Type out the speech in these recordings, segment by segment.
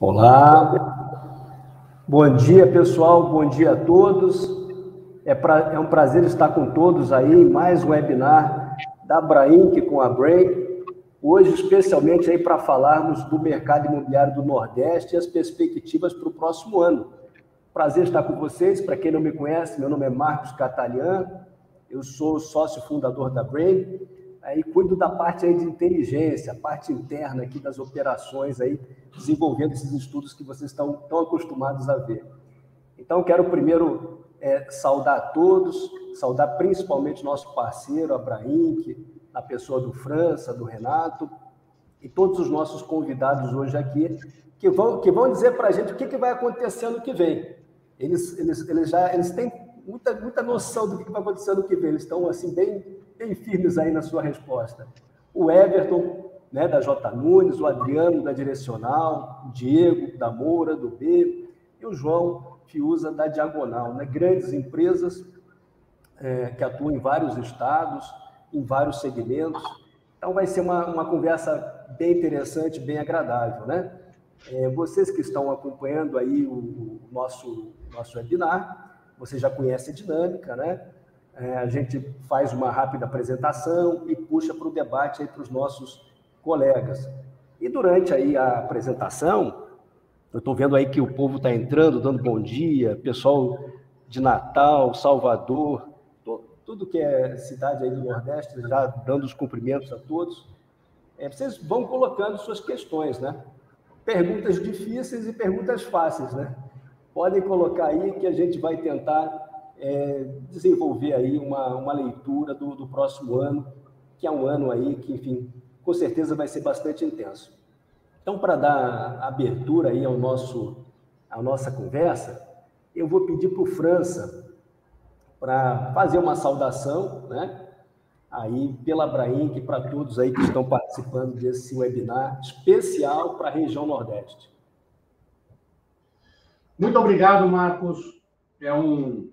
Olá, bom dia pessoal, bom dia a todos. É um prazer estar com todos aí em mais um webinar da Abrainc com a Brain. Hoje, especialmente aí para falarmos do mercado imobiliário do Nordeste e as perspectivas para o próximo ano. Prazer estar com vocês. Para quem não me conhece, meu nome é Marcos Catalian, eu sou sócio fundador da Brain. Aí cuido da parte aí de inteligência, a parte interna aqui das operações aí, desenvolvendo esses estudos que vocês estão tão acostumados a ver. Então, quero primeiro saudar a todos, saudar principalmente nosso parceiro, a Abrainc, a pessoa do França, do Renato, e todos os nossos convidados hoje aqui, que vão dizer para a gente o que vai acontecer ano que vem. Eles têm muita noção do que vai acontecer ano que vem, eles estão assim, bem firmes aí na sua resposta. O Everton, né, da J. Nunes, o Adriano, da Direcional, o Diego, da Moura, do B, e o João Fiuza, da Diagonal, né? Grandes empresas que atuam em vários estados, em vários segmentos. Então, vai ser uma conversa bem interessante, bem agradável, né? Vocês que estão acompanhando aí o nosso webinar, vocês já conhecem a dinâmica, né? A gente faz uma rápida apresentação e puxa para o debate aí para os nossos colegas. E durante aí a apresentação, eu estou vendo aí que o povo está entrando, dando bom dia, pessoal de Natal, Salvador, tudo que é cidade aí do Nordeste, já dando os cumprimentos a todos. Vocês vão colocando suas questões, né? Perguntas difíceis e perguntas fáceis, né? Podem colocar aí que a gente vai tentar desenvolver aí uma leitura do próximo ano, que é um ano aí que, enfim, com certeza vai ser bastante intenso. Então, para dar abertura aí à nossa conversa, eu vou pedir para o França para fazer uma saudação, né? Aí pela Abrainc, para todos aí que estão participando desse webinar especial para a região Nordeste. Muito obrigado, Marcos. É um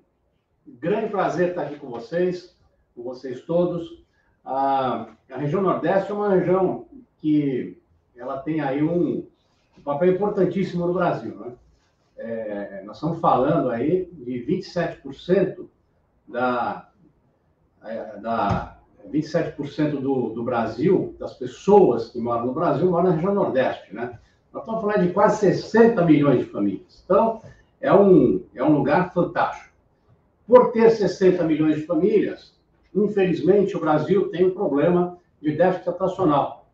grande prazer estar aqui com vocês todos. A região Nordeste é uma região que ela tem aí um papel importantíssimo no Brasil, né? Nós estamos falando aí de 27% 27% do Brasil, das pessoas que moram no Brasil, moram na região Nordeste, né? Nós estamos falando de quase 60 milhões de famílias. Então, é um lugar fantástico. Por ter 60 milhões de famílias, infelizmente, o Brasil tem um problema de déficit habitacional.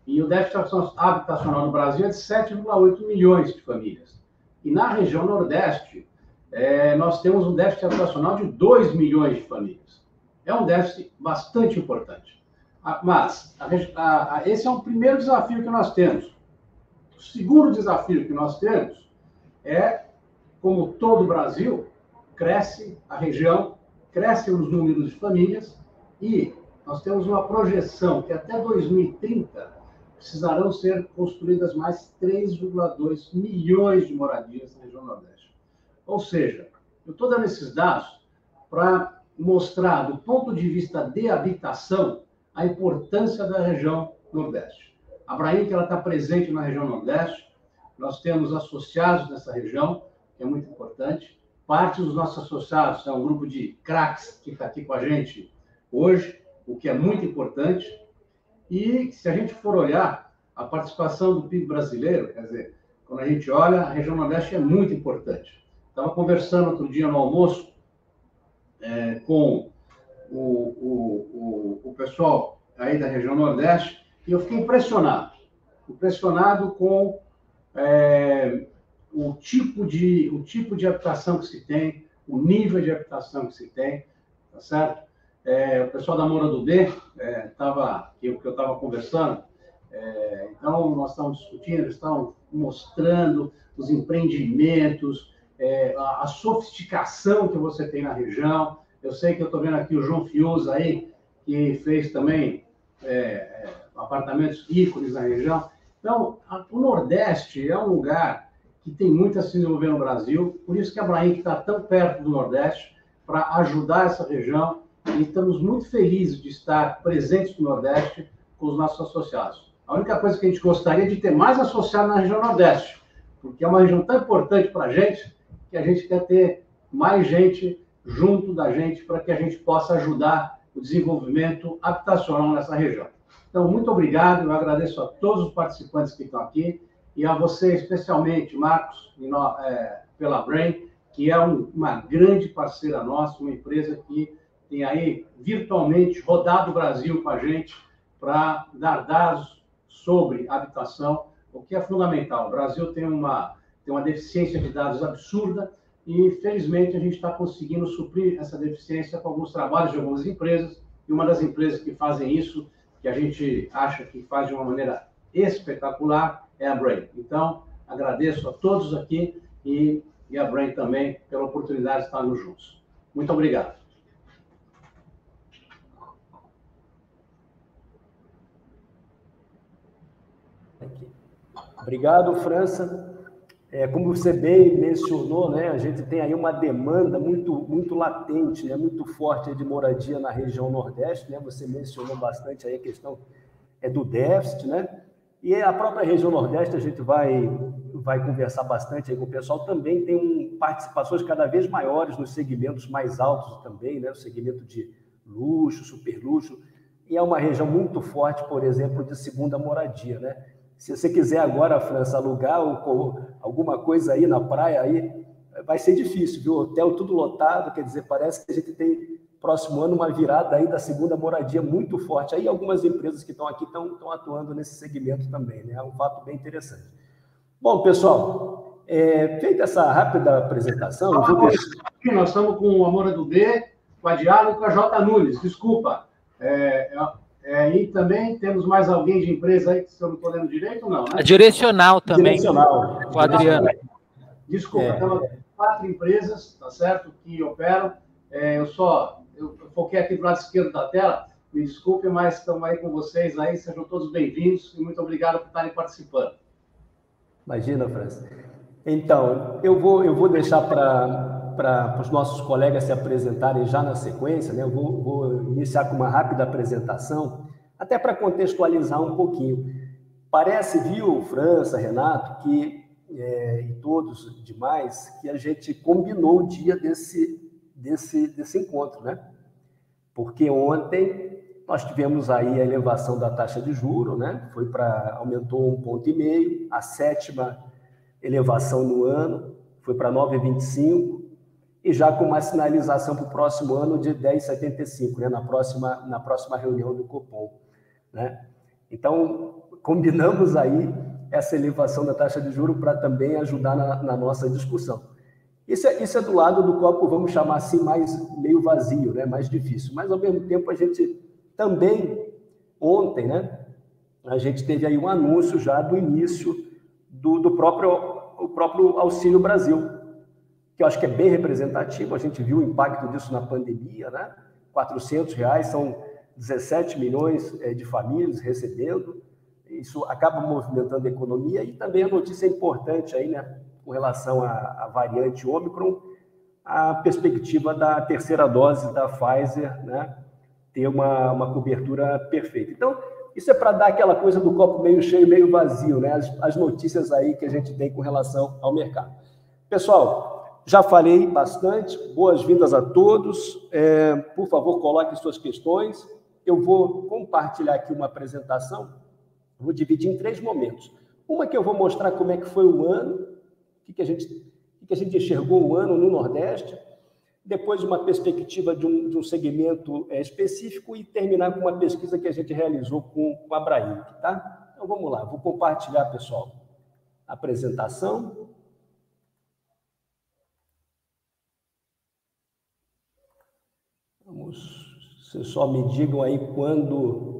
E o déficit habitacional no Brasil é de 7,8 milhões de famílias. E na região Nordeste, nós temos um déficit habitacional de 2 milhões de famílias. É um déficit bastante importante. Mas esse é o primeiro desafio que nós temos. O segundo desafio que nós temos é, como todo o Brasil, cresce a região, crescem os números de famílias e nós temos uma projeção que até 2030 precisarão ser construídas mais 3,2 milhões de moradias na região Nordeste. Ou seja, eu estou dando esses dados para mostrar, do ponto de vista de habitação, a importância da região Nordeste. A Abrainc está presente na região Nordeste, nós temos associados nessa região, que é muito importante. Parte dos nossos associados é um grupo de craques que está aqui com a gente hoje, o que é muito importante. E se a gente for olhar a participação do PIB brasileiro, quer dizer, quando a gente olha, a região Nordeste é muito importante. Estava conversando outro dia no almoço com o pessoal aí da região Nordeste e eu fiquei impressionado com o tipo de habitação que se tem, o nível de habitação que se tem, tá certo? O pessoal da Moura do B, que eu estava conversando, então nós estamos discutindo, eles estão mostrando os empreendimentos, a sofisticação que você tem na região. Eu sei que eu estou vendo aqui o João Fiuza aí, que fez também apartamentos ícones na região. Então, o Nordeste é um lugar que tem muito a se desenvolver no Brasil, por isso que a Abrainc está tão perto do Nordeste, para ajudar essa região, e estamos muito felizes de estar presentes no Nordeste com os nossos associados. A única coisa que a gente gostaria é de ter mais associados na região Nordeste, porque é uma região tão importante para a gente que a gente quer ter mais gente junto da gente para que a gente possa ajudar o desenvolvimento habitacional nessa região. Então, muito obrigado, eu agradeço a todos os participantes que estão aqui e a você especialmente, Marcos, pela Brain, que é uma grande parceira nossa, uma empresa que tem aí virtualmente rodado o Brasil com a gente para dar dados sobre habitação, o que é fundamental. O Brasil tem uma deficiência de dados absurda e, felizmente, a gente está conseguindo suprir essa deficiência com alguns trabalhos de algumas empresas, e uma das empresas que fazem isso, que a gente acha que faz de uma maneira espetacular, é a Brain. Então, agradeço a todos aqui e a Brain também pela oportunidade de estarmos juntos. Muito obrigado. Obrigado, França. Como você bem mencionou, né, a gente tem aí uma demanda muito latente, né, muito forte de moradia na região Nordeste, né? Você mencionou bastante aí a questão do déficit, né? E a própria região Nordeste, a gente vai conversar bastante aí com o pessoal, também tem participações cada vez maiores nos segmentos mais altos também, né? O segmento de luxo, superluxo, e é uma região muito forte, por exemplo, de segunda moradia, né? Se você quiser agora, França, alugar alguma coisa aí na praia, aí vai ser difícil, viu? Hotel tudo lotado, quer dizer, parece que a gente tem, próximo ano, uma virada aí da segunda moradia muito forte. Aí algumas empresas que estão aqui estão atuando nesse segmento também, né? É um fato bem interessante. Bom, pessoal, feita essa rápida apresentação... Nós estamos com o Amora do D, com a Diálogo e com a J. Nunes, desculpa. E também temos mais alguém de empresa aí que eu não estou lendo direito ou não, né? A Direcional também. Direcional. Com o Adriano. Desculpa, temos 4 empresas, tá certo, que operam. Eu foquei aqui do lado esquerdo da tela, me desculpe, mas estamos aí com vocês aí, sejam todos bem-vindos e muito obrigado por estarem participando. Imagina, França. Então, eu vou deixar para os nossos colegas se apresentarem já na sequência, né? Eu vou iniciar com uma rápida apresentação, até para contextualizar um pouquinho. Parece, viu, França, Renato, e todos demais, que a gente combinou o dia desse encontro, né? Porque ontem nós tivemos aí a elevação da taxa de juros, né? Aumentou 1,5 ponto, a 7ª elevação no ano, foi para 9,25, e já com uma sinalização para o próximo ano de 10,75, né? na próxima reunião do Copom, né? Então, combinamos aí essa elevação da taxa de juros para também ajudar na nossa discussão. Isso é do lado do copo, vamos chamar assim, mais meio vazio, né? Mais difícil. Mas, ao mesmo tempo, a gente também, ontem, né? A gente teve aí um anúncio já do início do próprio Auxílio Brasil, que eu acho que é bem representativo. A gente viu o impacto disso na pandemia, né? R$400, são 17 milhões de famílias recebendo. Isso acaba movimentando a economia. E também a notícia importante aí, né? Com relação à variante Ômicron, a perspectiva da terceira dose da Pfizer, né? Ter uma cobertura perfeita. Então, isso é para dar aquela coisa do copo meio cheio, meio vazio, né? As notícias aí que a gente tem com relação ao mercado. Pessoal, já falei bastante, boas-vindas a todos. Por favor, coloquem suas questões. Eu vou compartilhar aqui uma apresentação, vou dividir em 3 momentos. Uma que eu vou mostrar como é que foi o ano, o que a gente enxergou o ano no Nordeste, depois uma perspectiva de um segmento específico e terminar com uma pesquisa que a gente realizou com a Braic, tá? Então, vamos lá, vou compartilhar, pessoal, a apresentação. Vocês só me digam aí quando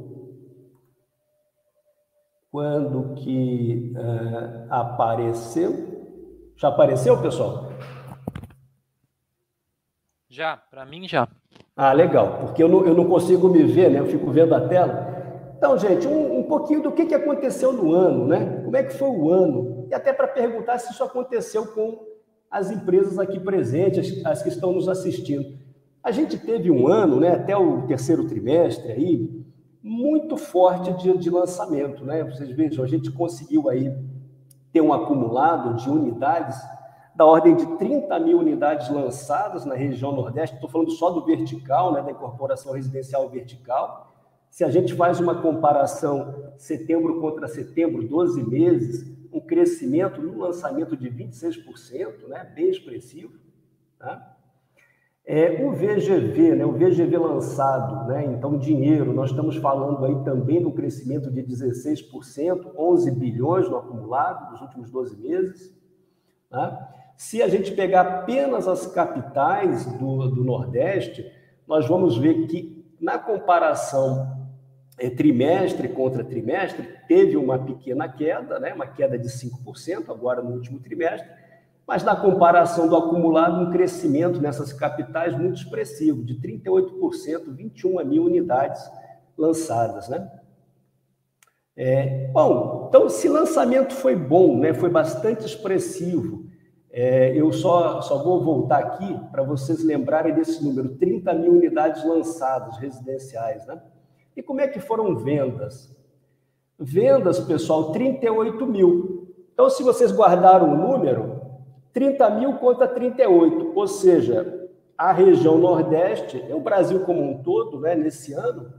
que apareceu. Já apareceu, pessoal? Já, para mim já. Ah, legal, porque eu não consigo me ver, né? Eu fico vendo a tela. Então, gente, um pouquinho do que aconteceu no ano, né? Como é que foi o ano? E até para perguntar se isso aconteceu com as empresas aqui presentes, as que estão nos assistindo. A gente teve um ano, né, até o 3º trimestre aí, muito forte de lançamento, né? Vocês vejam, a gente conseguiu aí ter um acumulado de unidades da ordem de 30 mil unidades lançadas na região Nordeste. Estou falando só do vertical, né, da incorporação residencial vertical. Se a gente faz uma comparação setembro contra setembro, 12 meses, um crescimento no lançamento de 26%, né, bem expressivo. Tá? O VGV, né, o VGV lançado, né, então dinheiro, nós estamos falando aí também do crescimento de 16%, 11 bilhões no acumulado nos últimos 12 meses. Tá? Se a gente pegar apenas as capitais do Nordeste, nós vamos ver que na comparação trimestre contra trimestre, teve uma pequena queda, né, uma queda de 5% agora no último trimestre, mas na comparação do acumulado, um crescimento nessas capitais muito expressivo, de 38%, 21 mil unidades lançadas. Né? Bom, então, esse lançamento foi bom, né? Foi bastante expressivo. Eu só vou voltar aqui para vocês lembrarem desse número, 30 mil unidades lançadas, residenciais. Né? E como é que foram vendas? Vendas, pessoal, 38 mil. Então, se vocês guardaram o número, 30 mil contra 38, ou seja, a região Nordeste, o Brasil como um todo, né, nesse ano,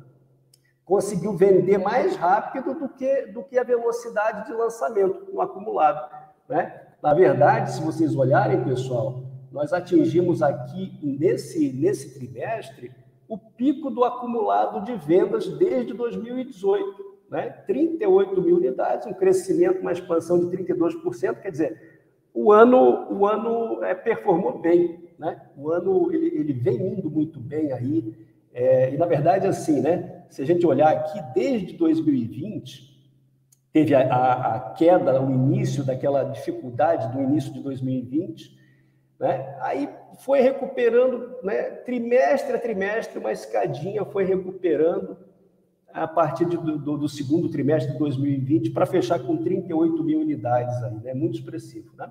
conseguiu vender mais rápido do que a velocidade de lançamento no acumulado. Né? Na verdade, se vocês olharem, pessoal, nós atingimos aqui, nesse trimestre, o pico do acumulado de vendas desde 2018. Né? 38 mil unidades, um crescimento, uma expansão de 32%, quer dizer, o ano performou bem, né? O ano ele vem indo muito bem aí, e na verdade, assim, né? Se a gente olhar aqui, desde 2020, teve a queda, o início daquela dificuldade do início de 2020, né? Aí foi recuperando, né? Trimestre a trimestre, uma escadinha foi recuperando a partir do segundo trimestre de 2020 para fechar com 38 mil unidades aí, né? Muito expressivo, né?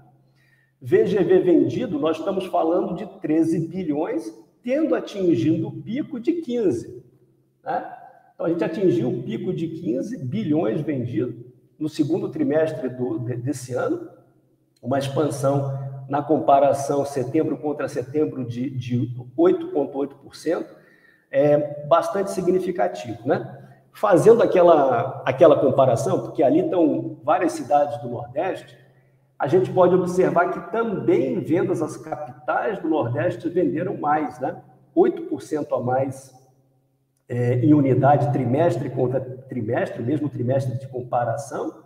VGV vendido, nós estamos falando de 13 bilhões, tendo atingido o pico de 15, né? Então, a gente atingiu o pico de 15 bilhões vendidos no segundo trimestre desse ano, uma expansão na comparação setembro contra setembro de 8,8%, bastante significativo, né? Fazendo aquela comparação, porque ali estão várias cidades do Nordeste, a gente pode observar que também vendas às capitais do Nordeste venderam mais, né? 8% a mais em unidade trimestre contra trimestre, mesmo trimestre de comparação,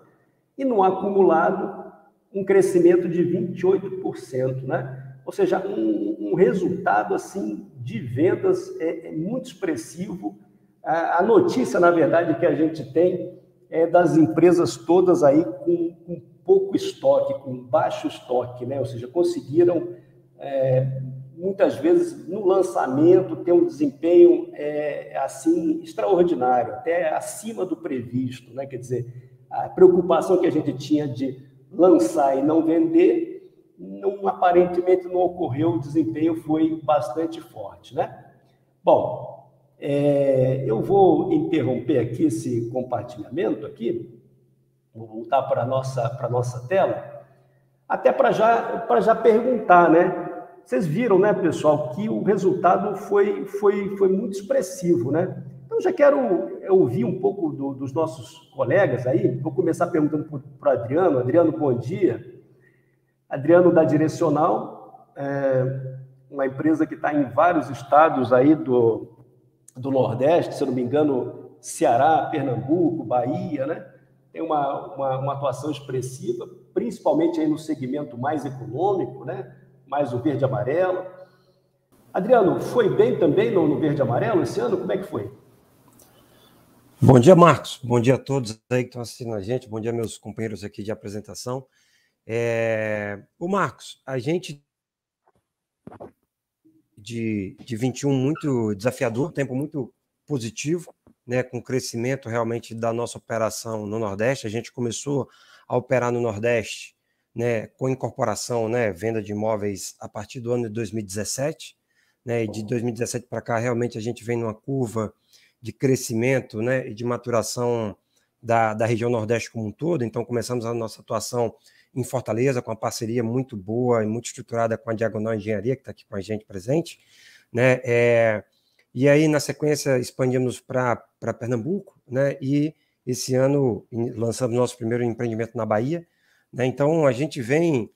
e no acumulado um crescimento de 28%, né? Ou seja, um resultado assim de vendas muito expressivo. A notícia, na verdade, que a gente tem é das empresas todas aí com pouco estoque, com baixo estoque, né? Ou seja, conseguiram, muitas vezes, no lançamento, ter um desempenho assim extraordinário, até acima do previsto, né? Quer dizer, a preocupação que a gente tinha de lançar e não vender, aparentemente não ocorreu, o desempenho foi bastante forte, né? Bom, eu vou interromper aqui esse compartilhamento aqui, vou voltar para a nossa tela, até para já perguntar, né? Vocês viram, né, pessoal, que o resultado foi muito expressivo, né? Então, já quero ouvir um pouco dos nossos colegas aí. Vou começar perguntando para o Adriano. Adriano, bom dia. Adriano da Direcional, uma empresa que está em vários estados aí do Nordeste, se eu não me engano, Ceará, Pernambuco, Bahia, né? Tem uma atuação expressiva, principalmente aí no segmento mais econômico, né? Mais o verde e amarelo. Adriano, foi bem também no verde e amarelo esse ano? Como é que foi? Bom dia, Marcos. Bom dia a todos aí que estão assistindo a gente. Bom dia, meus companheiros aqui de apresentação. O Marcos, a gente de 21 muito desafiador, tempo muito positivo, né, com o crescimento realmente da nossa operação no Nordeste. A gente começou a operar no Nordeste, né, com incorporação, né, venda de imóveis a partir do ano de 2017, né, e de 2017 para cá realmente a gente vem numa curva de crescimento, né, e de maturação da região Nordeste como um todo. Então começamos a nossa atuação em Fortaleza, com uma parceria muito boa e muito estruturada com a Diagonal Engenharia, que está aqui com a gente presente, né? E aí, na sequência, expandimos para Pernambuco, né? E esse ano lançamos nosso primeiro empreendimento na Bahia, né? Então, a gente vem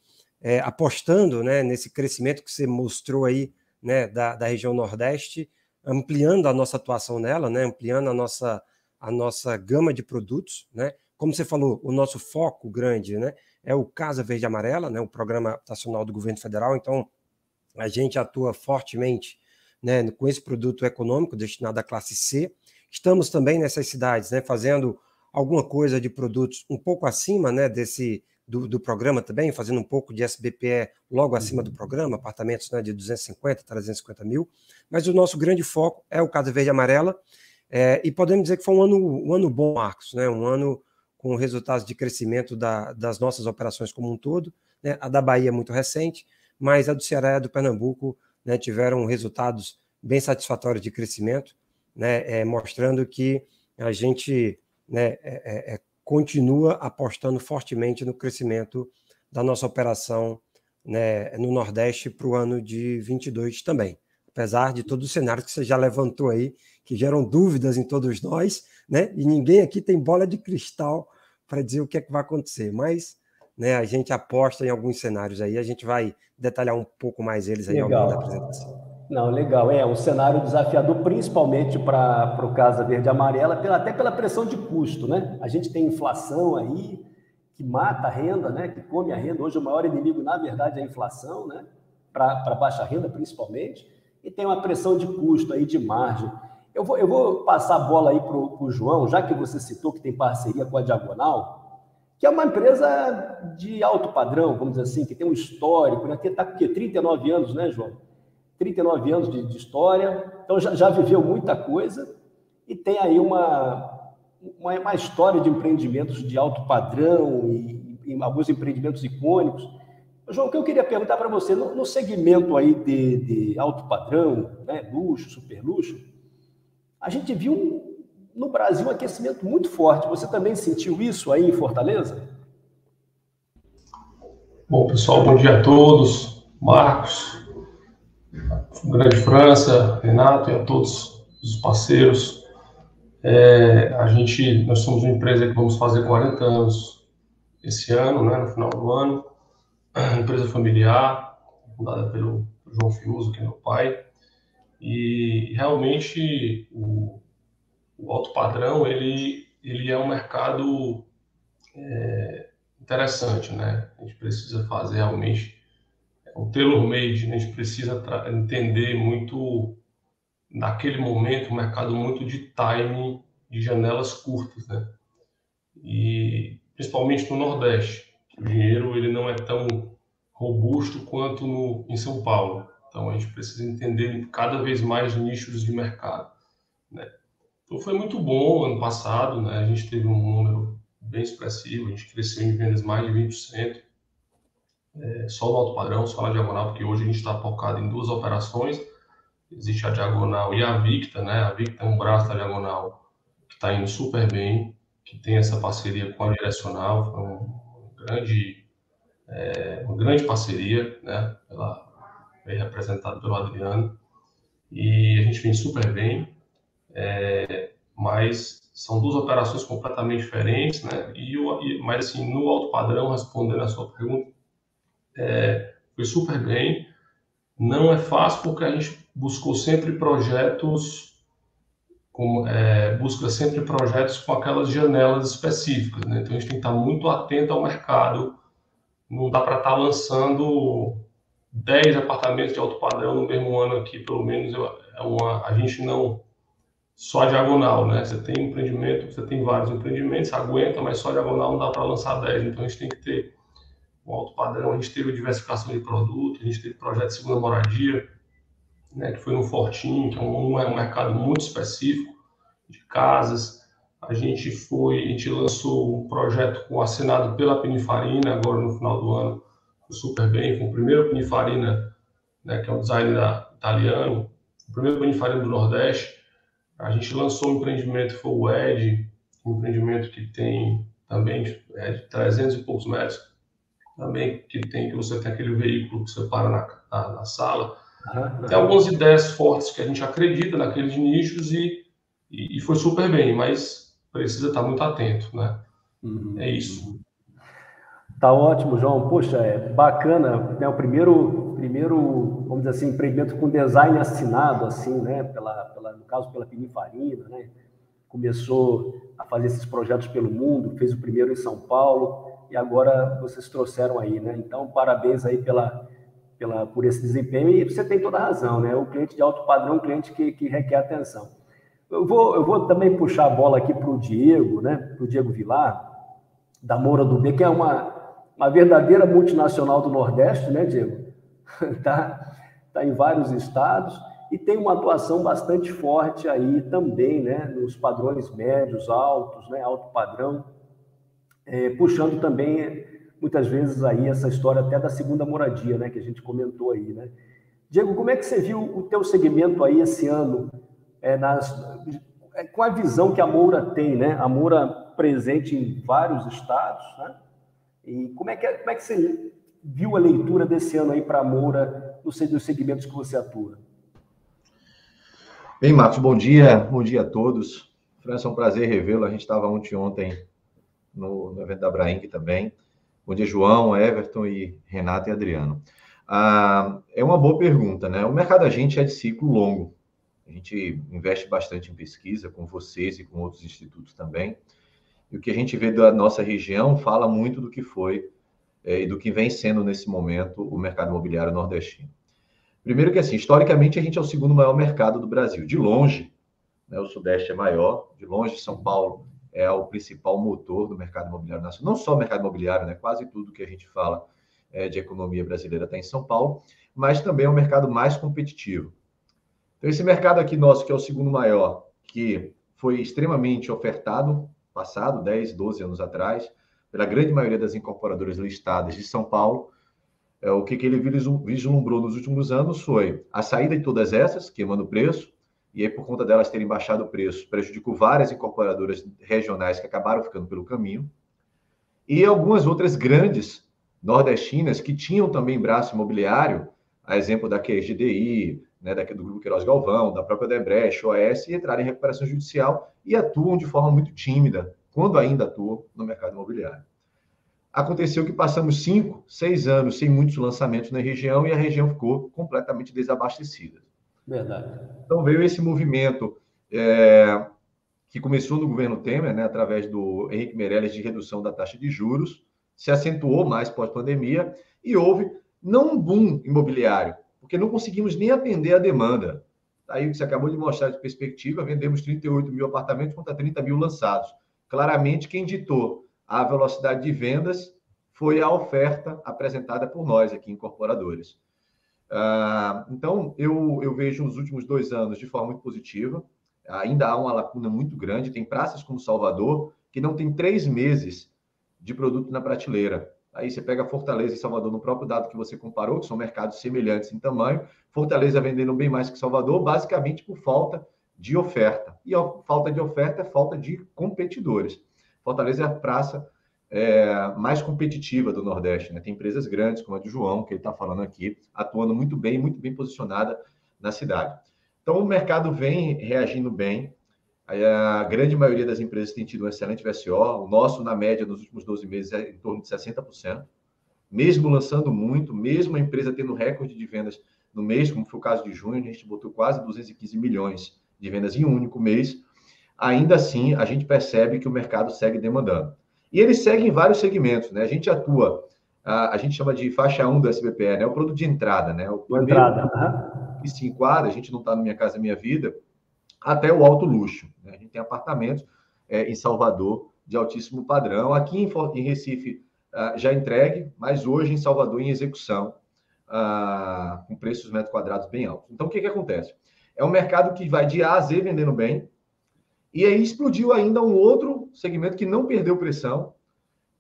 apostando, né, nesse crescimento que você mostrou aí, né, da região Nordeste, ampliando a nossa atuação nela, né, ampliando a nossa gama de produtos, né? Como você falou, o nosso foco grande, né, é o Casa Verde e Amarela, né, o programa nacional do governo federal. Então, a gente atua fortemente, né, com esse produto econômico destinado à classe C. Estamos também nessas cidades, né, fazendo alguma coisa de produtos um pouco acima, né, do programa também, fazendo um pouco de SBPE logo acima do programa, apartamentos, né, de 250, 350 mil. Mas o nosso grande foco é o Casa Verde e Amarela, e podemos dizer que foi um ano bom, Marcos, né, um ano com resultados de crescimento das nossas operações como um todo, né, a da Bahia é muito recente, mas a do Ceará e a do Pernambuco, né, tiveram resultados bem satisfatórios de crescimento, né, mostrando que a gente, né, continua apostando fortemente no crescimento da nossa operação, né, no Nordeste para o ano de 22 também, apesar de todo o cenário que você já levantou aí, que geram dúvidas em todos nós, né, e ninguém aqui tem bola de cristal para dizer o que é que vai acontecer, mas, né, a gente aposta em alguns cenários aí, a gente vai detalhar um pouco mais eles aí ao longo da apresentação. Não, legal. Um cenário desafiador, principalmente para o Casa Verde e Amarela, até pela pressão de custo, né? A gente tem inflação aí, que mata a renda, né? Que come a renda. Hoje o maior inimigo, na verdade, é a inflação, né? Para baixa renda, principalmente. E tem uma pressão de custo aí, de margem. Eu vou passar a bola aí para o João, já que você citou que tem parceria com a Diagonal, que é uma empresa de alto padrão, vamos dizer assim, que tem um histórico, né? Que está com 39 anos, né, João? 39 anos de história, então já viveu muita coisa e tem aí uma história de empreendimentos de alto padrão e alguns empreendimentos icônicos. João, o que eu queria perguntar para você, no segmento aí de alto padrão, né, luxo, super luxo, a gente viu no Brasil um aquecimento muito forte. Você também sentiu isso aí em Fortaleza? Bom, pessoal, bom dia a todos. Marcos, Grande França, Renato e a todos os parceiros. Nós somos uma empresa que vamos fazer 40 anos esse ano, né, no final do ano. Empresa familiar, fundada pelo João Fiuso, que é meu pai. E realmente o alto padrão ele é um mercado interessante, né? A gente precisa fazer realmente o tailor-made, né? A gente precisa entender muito, naquele momento, um mercado muito de timing, de janelas curtas, né? E principalmente no Nordeste, o dinheiro ele não é tão robusto quanto em São Paulo. Então a gente precisa entender cada vez mais nichos de mercado, né? Então foi muito bom ano passado, né? A gente teve um número bem expressivo, a gente cresceu em vendas mais de 20%. Só no alto padrão, só na Diagonal, porque hoje a gente está focado em duas operações. Existe a Diagonal e a Victa, né? A Victa é um braço da Diagonal que está indo super bem, que tem essa parceria com a Direcional, foi uma grande parceria, né? Bem representada pelo Adriano, e a gente vem super bem, mas são duas operações completamente diferentes, né? Mas assim, no alto padrão, respondendo a sua pergunta, foi super bem. Não é fácil porque a gente buscou sempre projetos com aquelas janelas específicas, né? Então a gente tem que estar muito atento ao mercado. Não dá para estar lançando 10 apartamentos de alto padrão no mesmo ano aqui, pelo menos a gente não... Só a Diagonal, né? Você tem vários empreendimentos, aguenta, mas só a Diagonal não dá para lançar 10, então a gente tem que ter um alto padrão. A gente teve diversificação de produto, a gente teve projeto de segunda moradia, né, que foi no Fortim, que é um mercado muito específico de casas. A gente lançou um projeto assinado pela Pininfarina, agora no final do ano, foi super bem, com o primeiro Pininfarina, né, que é um designer italiano, o primeiro Pininfarina do Nordeste. A gente lançou um empreendimento que foi o Ed, um empreendimento que tem também de 300 e poucos metros, também, que você tem aquele veículo que você para na sala. Uhum. Tem algumas ideias fortes que a gente acredita naqueles nichos e foi super bem, mas precisa estar muito atento, né? É isso. Tá ótimo, João. Poxa, é bacana, né? O primeiro, vamos dizer assim, empreendimento com design assinado, assim, né? No caso, pela Pininfarina, né? Começou a fazer esses projetos pelo mundo, fez o primeiro em São Paulo e agora vocês trouxeram aí, né? Então, parabéns aí por esse desempenho e você tem toda a razão, né? O cliente de alto padrão é um cliente que requer atenção. Eu vou também puxar a bola aqui para o Diego, né? Para o Diego Vilar, da Moura do B, que é uma verdadeira multinacional do Nordeste, né, Diego? Tá em vários estados e tem uma atuação bastante forte aí também, né, nos padrões médios, altos, né, alto padrão, puxando também, muitas vezes, aí essa história até da segunda moradia, né, que a gente comentou aí, né? Diego, como é que você viu o teu segmento aí esse ano, com a visão que a Moura tem, né? A Moura presente em vários estados, né? E como é que você viu a leitura desse ano aí para a Moura dos segmentos que você atua? Bem, Marcos, bom dia a todos. França, é um prazer revê-lo. A gente estava ontem no evento da Brainc também. Bom dia, João, Everton e Renato e Adriano. É uma boa pergunta, né? O mercado da gente é de ciclo longo. A gente investe bastante em pesquisa com vocês e com outros institutos também. E o que a gente vê da nossa região fala muito do que foi e do que vem sendo nesse momento o mercado imobiliário nordestino. Primeiro que, assim, historicamente, a gente é o segundo maior mercado do Brasil. De longe, né, o Sudeste é maior. De longe, São Paulo é o principal motor do mercado imobiliário nacional. Não só o mercado imobiliário, né? Quase tudo que a gente fala de economia brasileira está em São Paulo, mas também é o mercado mais competitivo. Então, esse mercado aqui nosso, que é o segundo maior, que foi extremamente ofertado, passado, 10, 12 anos atrás, pela grande maioria das incorporadoras listadas de São Paulo, o que ele vislumbrou nos últimos anos foi a saída de todas essas, queimando o preço, e aí, por conta delas terem baixado o preço, prejudicou várias incorporadoras regionais que acabaram ficando pelo caminho, e algumas outras grandes nordestinas que tinham também braço imobiliário, a exemplo da QSGDI, né, do Grupo Queiroz Galvão, da própria Odebrecht, OAS, e entraram em recuperação judicial e atuam de forma muito tímida, quando ainda atuam no mercado imobiliário. Aconteceu que passamos 5, 6 anos sem muitos lançamentos na região e a região ficou completamente desabastecida. Verdade. Então veio esse movimento que começou no governo Temer, né, através do Henrique Meirelles, de redução da taxa de juros, se acentuou mais pós-pandemia e houve não um boom imobiliário, porque não conseguimos nem atender a demanda. Aí o que você acabou de mostrar de perspectiva, vendemos 38 mil apartamentos contra 30 mil lançados. Claramente, quem ditou a velocidade de vendas foi a oferta apresentada por nós aqui, incorporadores. Então, eu vejo os últimos 2 anos de forma muito positiva. Ainda há uma lacuna muito grande. Tem praças como Salvador, que não tem 3 meses de produto na prateleira. Aí você pega Fortaleza e Salvador, no próprio dado que você comparou, que são mercados semelhantes em tamanho. Fortaleza vendendo bem mais que Salvador, basicamente por falta de oferta. E a falta de oferta é falta de competidores. Fortaleza é a praça mais competitiva do Nordeste, né? Tem empresas grandes, como a de João, que ele está falando aqui, atuando muito bem posicionada na cidade. Então, o mercado vem reagindo bem. A grande maioria das empresas tem tido um excelente VSO. O nosso, na média, nos últimos 12 meses, é em torno de 60%. Mesmo lançando muito, mesmo a empresa tendo recorde de vendas no mês, como foi o caso de junho, a gente botou quase 215 milhões de vendas em um único mês. Ainda assim, a gente percebe que o mercado segue demandando. E ele segue em vários segmentos, né? A gente atua, a gente chama de faixa 1 do SBPE, né? O produto de entrada, né? O primeiro que se enquadra, a gente não está no Minha Casa Minha Vida, até o alto luxo, né? A gente tem apartamentos em Salvador de altíssimo padrão. Aqui em Recife já entregue, mas hoje em Salvador em execução, com preços metros quadrados bem altos. Então, o que acontece? É um mercado que vai de A a Z vendendo bem, e aí explodiu ainda um outro segmento que não perdeu pressão,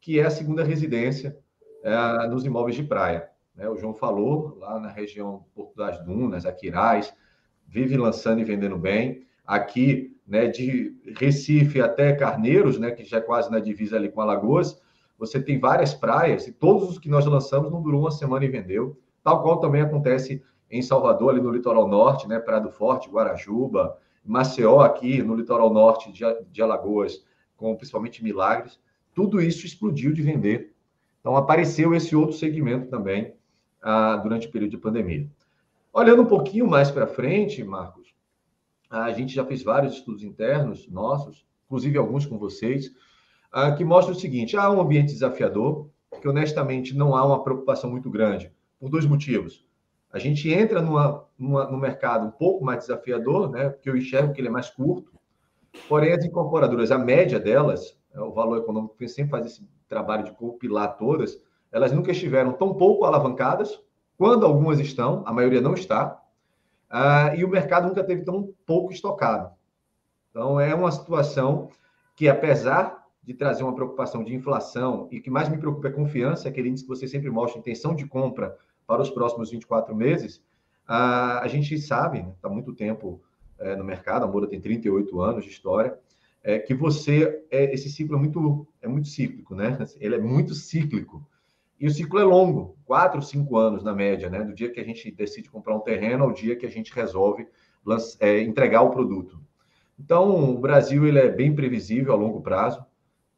que é a segunda residência nos imóveis de praia. O João falou, lá na região Porto das Dunas, Aquiraz, vive lançando e vendendo bem. Aqui, né, de Recife até Carneiros, né, que já é quase na divisa ali com Alagoas, você tem várias praias e todos os que nós lançamos não durou uma semana e vendeu, tal qual também acontece em Salvador, ali no litoral norte, né, Praia do Forte, Guarajuba, Maceió, aqui no litoral norte de Alagoas, com principalmente Milagres, tudo isso explodiu de vender. Então, apareceu esse outro segmento também durante o período de pandemia. Olhando um pouquinho mais para frente, Marcos, a gente já fez vários estudos internos nossos, inclusive alguns com vocês, que mostram o seguinte: há um ambiente desafiador, que honestamente não há uma preocupação muito grande, por dois motivos. A gente entra no mercado um pouco mais desafiador, né, porque eu enxergo que ele é mais curto, porém as incorporadoras, a média delas, o valor econômico que sempre faz esse trabalho de compilar todas, elas nunca estiveram tão pouco alavancadas, quando algumas estão, a maioria não está, e o mercado nunca teve tão pouco estocado. Então, é uma situação que, apesar de trazer uma preocupação de inflação, e o que mais me preocupa é confiança, aquele índice que você sempre mostra, intenção de compra para os próximos 24 meses, a gente sabe, está muito tempo no mercado, a Moura tem 38 anos de história, que esse ciclo é muito cíclico, né? Ele é muito cíclico. E o ciclo é longo, 4, 5 anos na média, né? Do dia que a gente decide comprar um terreno ao dia que a gente resolve entregar o produto. Então, o Brasil ele é bem previsível a longo prazo,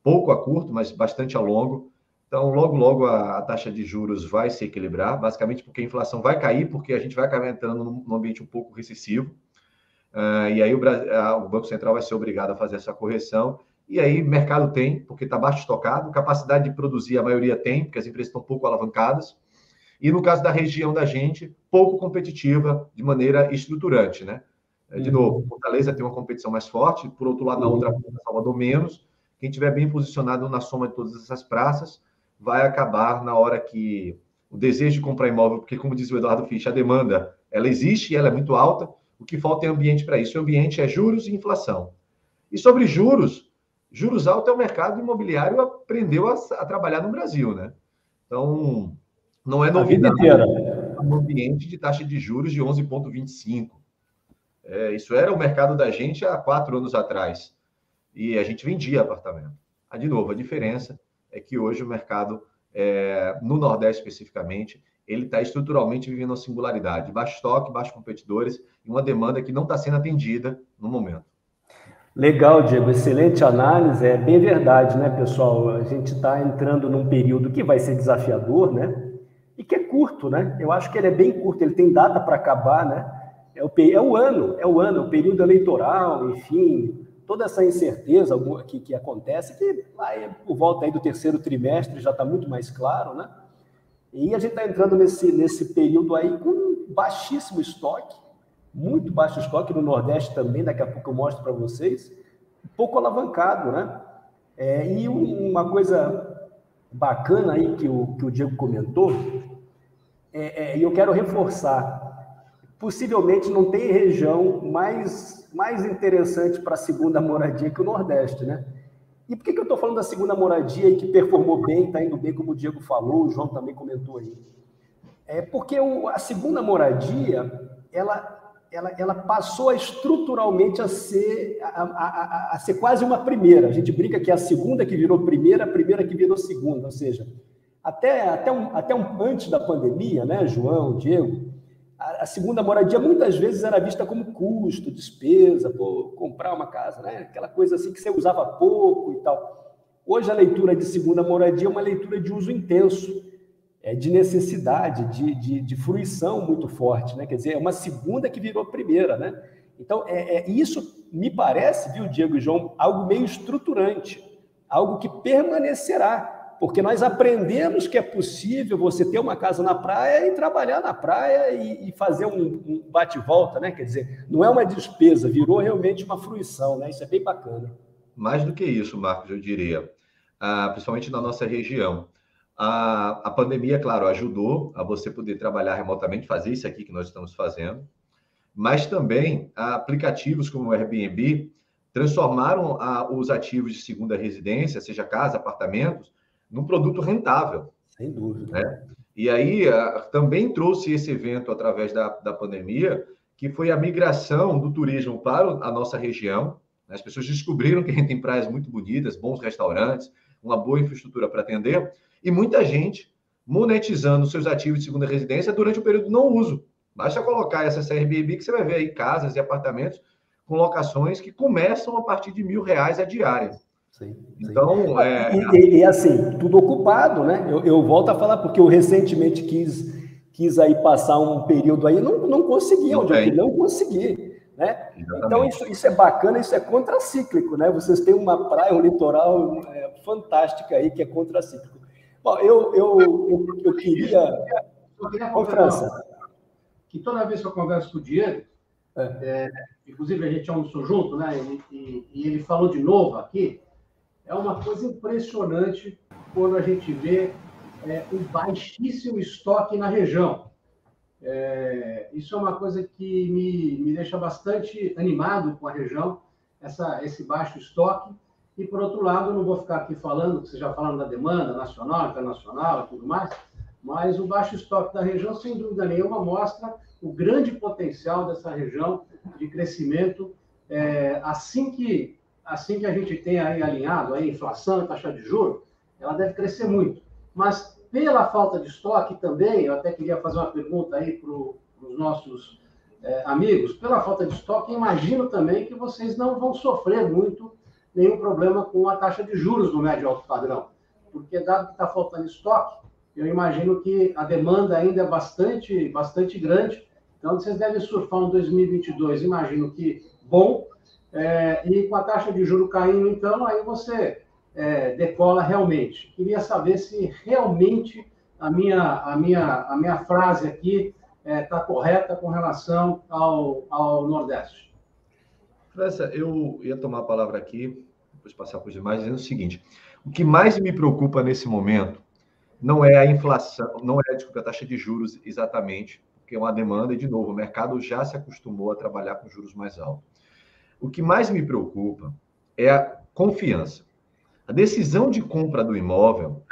pouco a curto, mas bastante a longo. Então, logo, logo a taxa de juros vai se equilibrar, basicamente porque a inflação vai cair, porque a gente vai acabar entrando num ambiente um pouco recessivo. E aí o Banco Central vai ser obrigado a fazer essa correção. E aí mercado tem, porque está baixo estocado, capacidade de produzir a maioria tem, porque as empresas estão pouco alavancadas. E no caso da região da gente, pouco competitiva de maneira estruturante, né? De novo, Fortaleza tem uma competição mais forte, por outro lado, na outra ponta, Salvador menos. Quem estiver bem posicionado na soma de todas essas praças vai acabar na hora que o desejo de comprar imóvel, porque como diz o Eduardo Fisch, a demanda, ela existe e ela é muito alta, o que falta é ambiente para isso. O ambiente é juros e inflação. E sobre juros altos é o mercado imobiliário aprendeu a trabalhar no Brasil, né? Então, não é novidade um ambiente de taxa de juros de 11,25. Isso era o mercado da gente há 4 anos atrás. E a gente vendia apartamento. De novo, a diferença é que hoje o mercado, no Nordeste especificamente, ele está estruturalmente vivendo uma singularidade. Baixo estoque, baixos competidores e uma demanda que não está sendo atendida no momento. Legal, Diego. Excelente análise. É bem verdade, né, pessoal? A gente está entrando num período que vai ser desafiador, né? E que é curto, né? Eu acho que ele é bem curto. Ele tem data para acabar, né? É o ano, o período eleitoral, enfim, toda essa incerteza que acontece, que lá por volta aí do terceiro trimestre já está muito mais claro, né? E a gente está entrando nesse período aí com baixíssimo estoque, muito baixo estoque no Nordeste também, daqui a pouco eu mostro para vocês, um pouco alavancado, né? E uma coisa bacana aí que o Diego comentou, e eu quero reforçar, possivelmente não tem região mais interessante para a segunda moradia que o Nordeste, né? E por que eu estou falando da segunda moradia e que performou bem, está indo bem, como o Diego falou, o João também comentou aí? Porque a segunda moradia, ela passou estruturalmente a ser quase uma primeira. A gente brinca que é a segunda que virou primeira, a primeira que virou segunda. Ou seja, até antes da pandemia, né, João, Diego, a segunda moradia muitas vezes era vista como custo, despesa, comprar uma casa, né? Aquela coisa assim que você usava pouco e tal. Hoje a leitura de segunda moradia é uma leitura de uso intenso, de necessidade, de fruição muito forte, né? Quer dizer, é uma segunda que virou primeira, né? Então, isso me parece, viu, Diego e João, algo meio estruturante, algo que permanecerá, porque nós aprendemos que é possível você ter uma casa na praia e trabalhar na praia e fazer um bate-volta, né? Quer dizer, não é uma despesa, virou realmente uma fruição, né? Isso é bem bacana. Mais do que isso, Marcos, eu diria, principalmente na nossa região. A pandemia, claro, ajudou a você poder trabalhar remotamente, fazer isso aqui que nós estamos fazendo, mas também aplicativos como o Airbnb transformaram os ativos de segunda residência, seja casa, apartamentos, num produto rentável. Sem dúvida. Né? E aí também trouxe esse evento através da pandemia, que foi a migração do turismo para a nossa região. As pessoas descobriram que a gente tem praias muito bonitas, bons restaurantes, uma boa infraestrutura para atender, e muita gente monetizando seus ativos de segunda residência durante o período de não uso. Basta colocar essa Airbnb que você vai ver aí casas e apartamentos com locações que começam a partir de R$1.000 a diária. Sim. Então, e assim, tudo ocupado, né? Eu volto a falar, porque eu recentemente quis aí passar um período aí, não consegui, não consegui, né? Então, isso é bacana, isso é contracíclico, né? Vocês têm uma praia, um litoral fantástica aí, que é contracíclico. Bom, eu queria... Ô, França, que toda vez que eu converso com o Diego, inclusive a gente almoçou junto, né? E ele falou de novo aqui, é uma coisa impressionante quando a gente vê um baixíssimo estoque na região. Isso é uma coisa que me deixa bastante animado com a região, esse baixo estoque. E, por outro lado, eu não vou ficar aqui falando, vocês já falaram da demanda nacional, internacional e tudo mais, mas o baixo estoque da região, sem dúvida nenhuma, mostra o grande potencial dessa região de crescimento. Assim que a gente tem aí alinhado a inflação e taxa de juros, ela deve crescer muito. Mas, pela falta de estoque também, eu até queria fazer uma pergunta aí para os nossos amigos, pela falta de estoque, imagino também que vocês não vão sofrer muito nenhum problema com a taxa de juros no médio e alto padrão, porque dado que está faltando estoque, eu imagino que a demanda ainda é bastante grande, então vocês devem surfar no 2022, imagino que bom, e com a taxa de juros caindo, então, aí você decola realmente. Queria saber se realmente a minha frase aqui está correta com relação ao Nordeste. França, eu ia tomar a palavra aqui, depois passar para os demais, dizendo o seguinte: o que mais me preocupa nesse momento não é a inflação, não é, desculpa, a taxa de juros exatamente, porque é uma demanda, e, de novo, o mercado já se acostumou a trabalhar com juros mais altos. O que mais me preocupa é a confiança. A decisão de compra do imóvel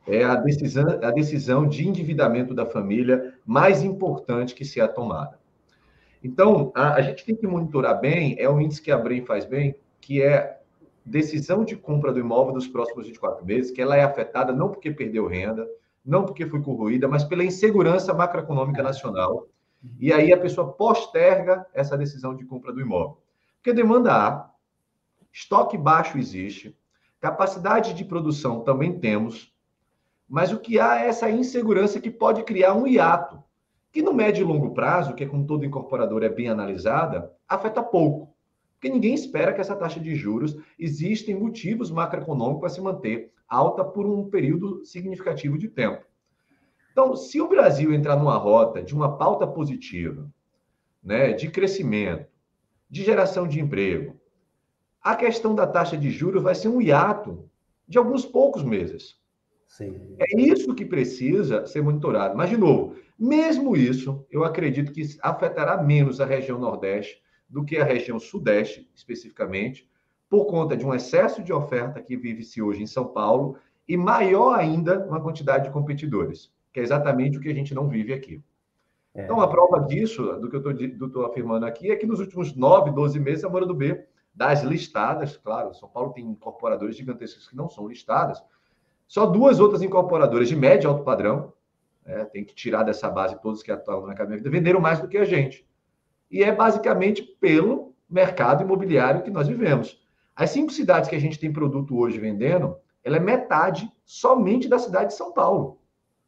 é a decisão de endividamento da família mais importante que se é tomada. Então, a gente tem que monitorar bem, o índice que a Brain faz bem, que é decisão de compra do imóvel dos próximos 24 meses, que ela é afetada não porque perdeu renda, não porque foi corroída, mas pela insegurança macroeconômica nacional. E aí a pessoa posterga essa decisão de compra do imóvel. Porque demanda há, estoque baixo existe, capacidade de produção também temos, mas o que há é essa insegurança que pode criar um hiato, que no médio e longo prazo, que é como toda incorporadora é bem analisada, afeta pouco. Porque ninguém espera que essa taxa de juros, existem motivos macroeconômicos para se manter alta por um período significativo de tempo. Então, se o Brasil entrar numa rota de uma pauta positiva, né, de crescimento, de geração de emprego, a questão da taxa de juros vai ser um hiato de alguns poucos meses. Sim. É isso que precisa ser monitorado. Mas, de novo, mesmo isso, eu acredito que afetará menos a região Nordeste do que a região Sudeste, especificamente, por conta de um excesso de oferta que vive-se hoje em São Paulo e maior ainda uma quantidade de competidores, que é exatamente o que a gente não vive aqui. Então, a prova disso, do que eu estou afirmando aqui, é que nos últimos 9, 12 meses, a Moura do B, das listadas, claro, São Paulo tem incorporadoras gigantescas que não são listadas, só 2 outras incorporadoras de médio e alto padrão, tem que tirar dessa base todos que atuam na Academia, venderam mais do que a gente. E é basicamente pelo mercado imobiliário que nós vivemos. As 5 cidades que a gente tem produto hoje vendendo, ela é metade somente da cidade de São Paulo.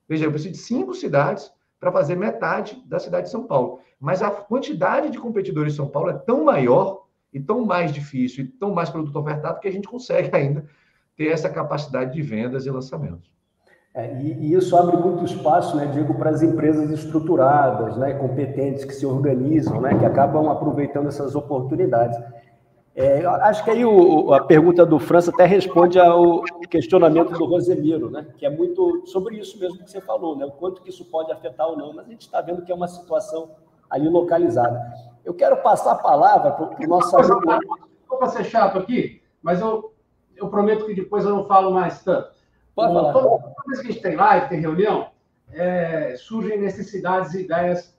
Veja, eu preciso de 5 cidades para fazer metade da cidade de São Paulo. Mas a quantidade de competidores de São Paulo é tão maior e tão mais difícil e tão mais produto ofertado que a gente consegue ainda ter essa capacidade de vendas e lançamentos. E isso abre muito espaço, né, Diego, para as empresas estruturadas, né, competentes, que se organizam, né, que acabam aproveitando essas oportunidades. Acho que aí a pergunta do França até responde ao questionamento do Rosemiro, né, que é muito sobre isso mesmo que você falou, né, o quanto que isso pode afetar ou não, mas a gente está vendo que é uma situação ali localizada. Eu quero passar a palavra para o nosso amigo... Para ser chato aqui, mas eu prometo que depois eu não falo mais tanto. Pode falar. Toda vez que a gente tem live, tem reunião, surgem necessidades e ideias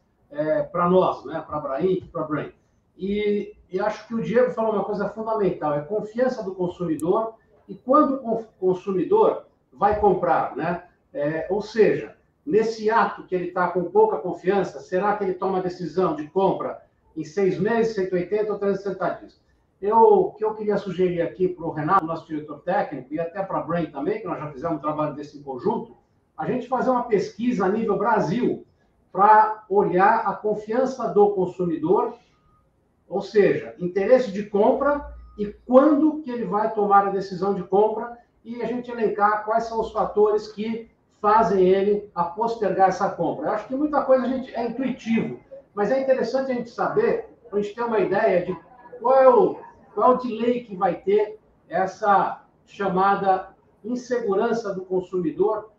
para nós, né? Para a Brain, para a Brain. E acho que o Diego falou uma coisa fundamental, é confiança do consumidor e quando o consumidor vai comprar, né? Ou seja, nesse ato que ele está com pouca confiança, será que ele toma a decisão de compra em 6 meses, 180 ou 360 dias? O que eu queria sugerir aqui para o Renato, nosso diretor técnico, e até para a Brain também, que nós já fizemos um trabalho desse em conjunto, a gente fazer uma pesquisa a nível Brasil para olhar a confiança do consumidor, ou seja, interesse de compra e quando que ele vai tomar a decisão de compra, e a gente elencar quais são os fatores que fazem ele a postergar essa compra. Eu acho que muita coisa é intuitivo, mas é interessante a gente saber, para a gente ter uma ideia de qual é o delay que vai ter essa chamada insegurança do consumidor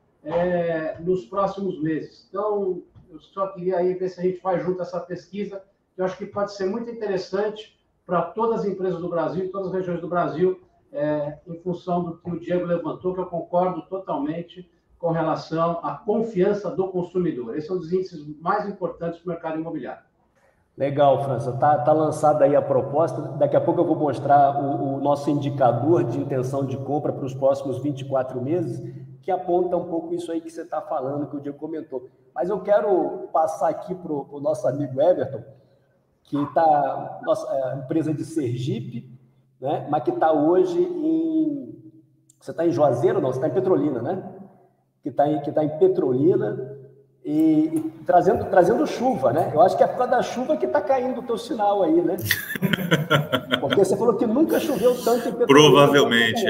nos próximos meses. Então, eu só queria aí ver se a gente faz junto essa pesquisa, que eu acho que pode ser muito interessante para todas as empresas do Brasil e todas as regiões do Brasil, em função do que o Diego levantou, que eu concordo totalmente com relação à confiança do consumidor. Esse é um dos índices mais importantes do mercado imobiliário. Legal, França. Tá lançada aí a proposta. Daqui a pouco eu vou mostrar o nosso indicador de intenção de compra para os próximos 24 meses, que aponta um pouco isso aí que você está falando, que o Diego comentou. Mas eu quero passar aqui para o nosso amigo Everton, que está, nossa empresa de Sergipe, né? Mas que está hoje em... Você está em Juazeiro? Não, você está em Petrolina, né? Que está em Petrolina e trazendo chuva, né? Eu acho que é por causa da chuva que está caindo o teu sinal aí, né? Porque você falou que nunca choveu tanto em Petrolina. Provavelmente,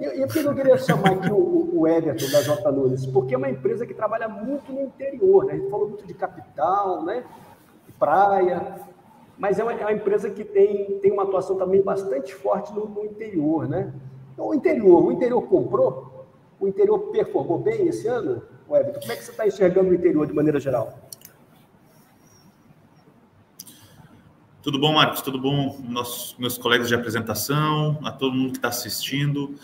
E por que eu queria chamar aqui o Everton da J. Nunes? Porque é uma empresa que trabalha muito no interior, né? A gente falou muito de capital, né? De praia, mas é uma empresa que tem uma atuação também bastante forte no interior, né? Então, o interior comprou? O interior performou bem esse ano, Everton? Como é que você está enxergando o interior de maneira geral? Tudo bom, Marcos? Tudo bom? Meus colegas de apresentação, a todo mundo que está assistindo.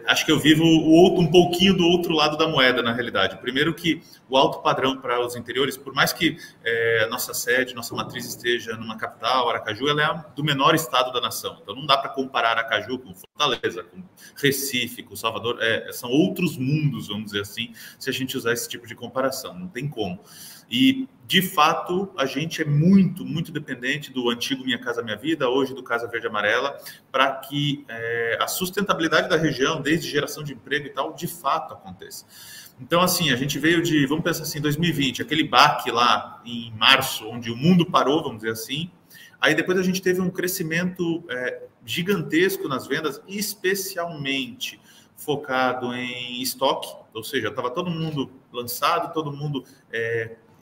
Acho que eu vivo um pouquinho do outro lado da moeda, na realidade. Primeiro que o alto padrão para os interiores, por mais que a nossa sede, nossa matriz esteja numa capital, Aracaju, ela é do menor estado da nação. Então não dá para comparar Aracaju com Fortaleza, com Recife, com Salvador. São outros mundos, vamos dizer assim, se a gente usar esse tipo de comparação. Não tem como. E, de fato, a gente é muito, muito dependente do antigo Minha Casa Minha Vida, hoje do Casa Verde Amarela, para que a sustentabilidade da região, desde geração de emprego e tal, de fato aconteça. Então, assim, a gente veio de, vamos pensar assim, 2020, aquele baque lá em março, onde o mundo parou, vamos dizer assim. Aí depois a gente teve um crescimento gigantesco nas vendas, especialmente focado em estoque, ou seja, estava todo mundo lançado, todo mundo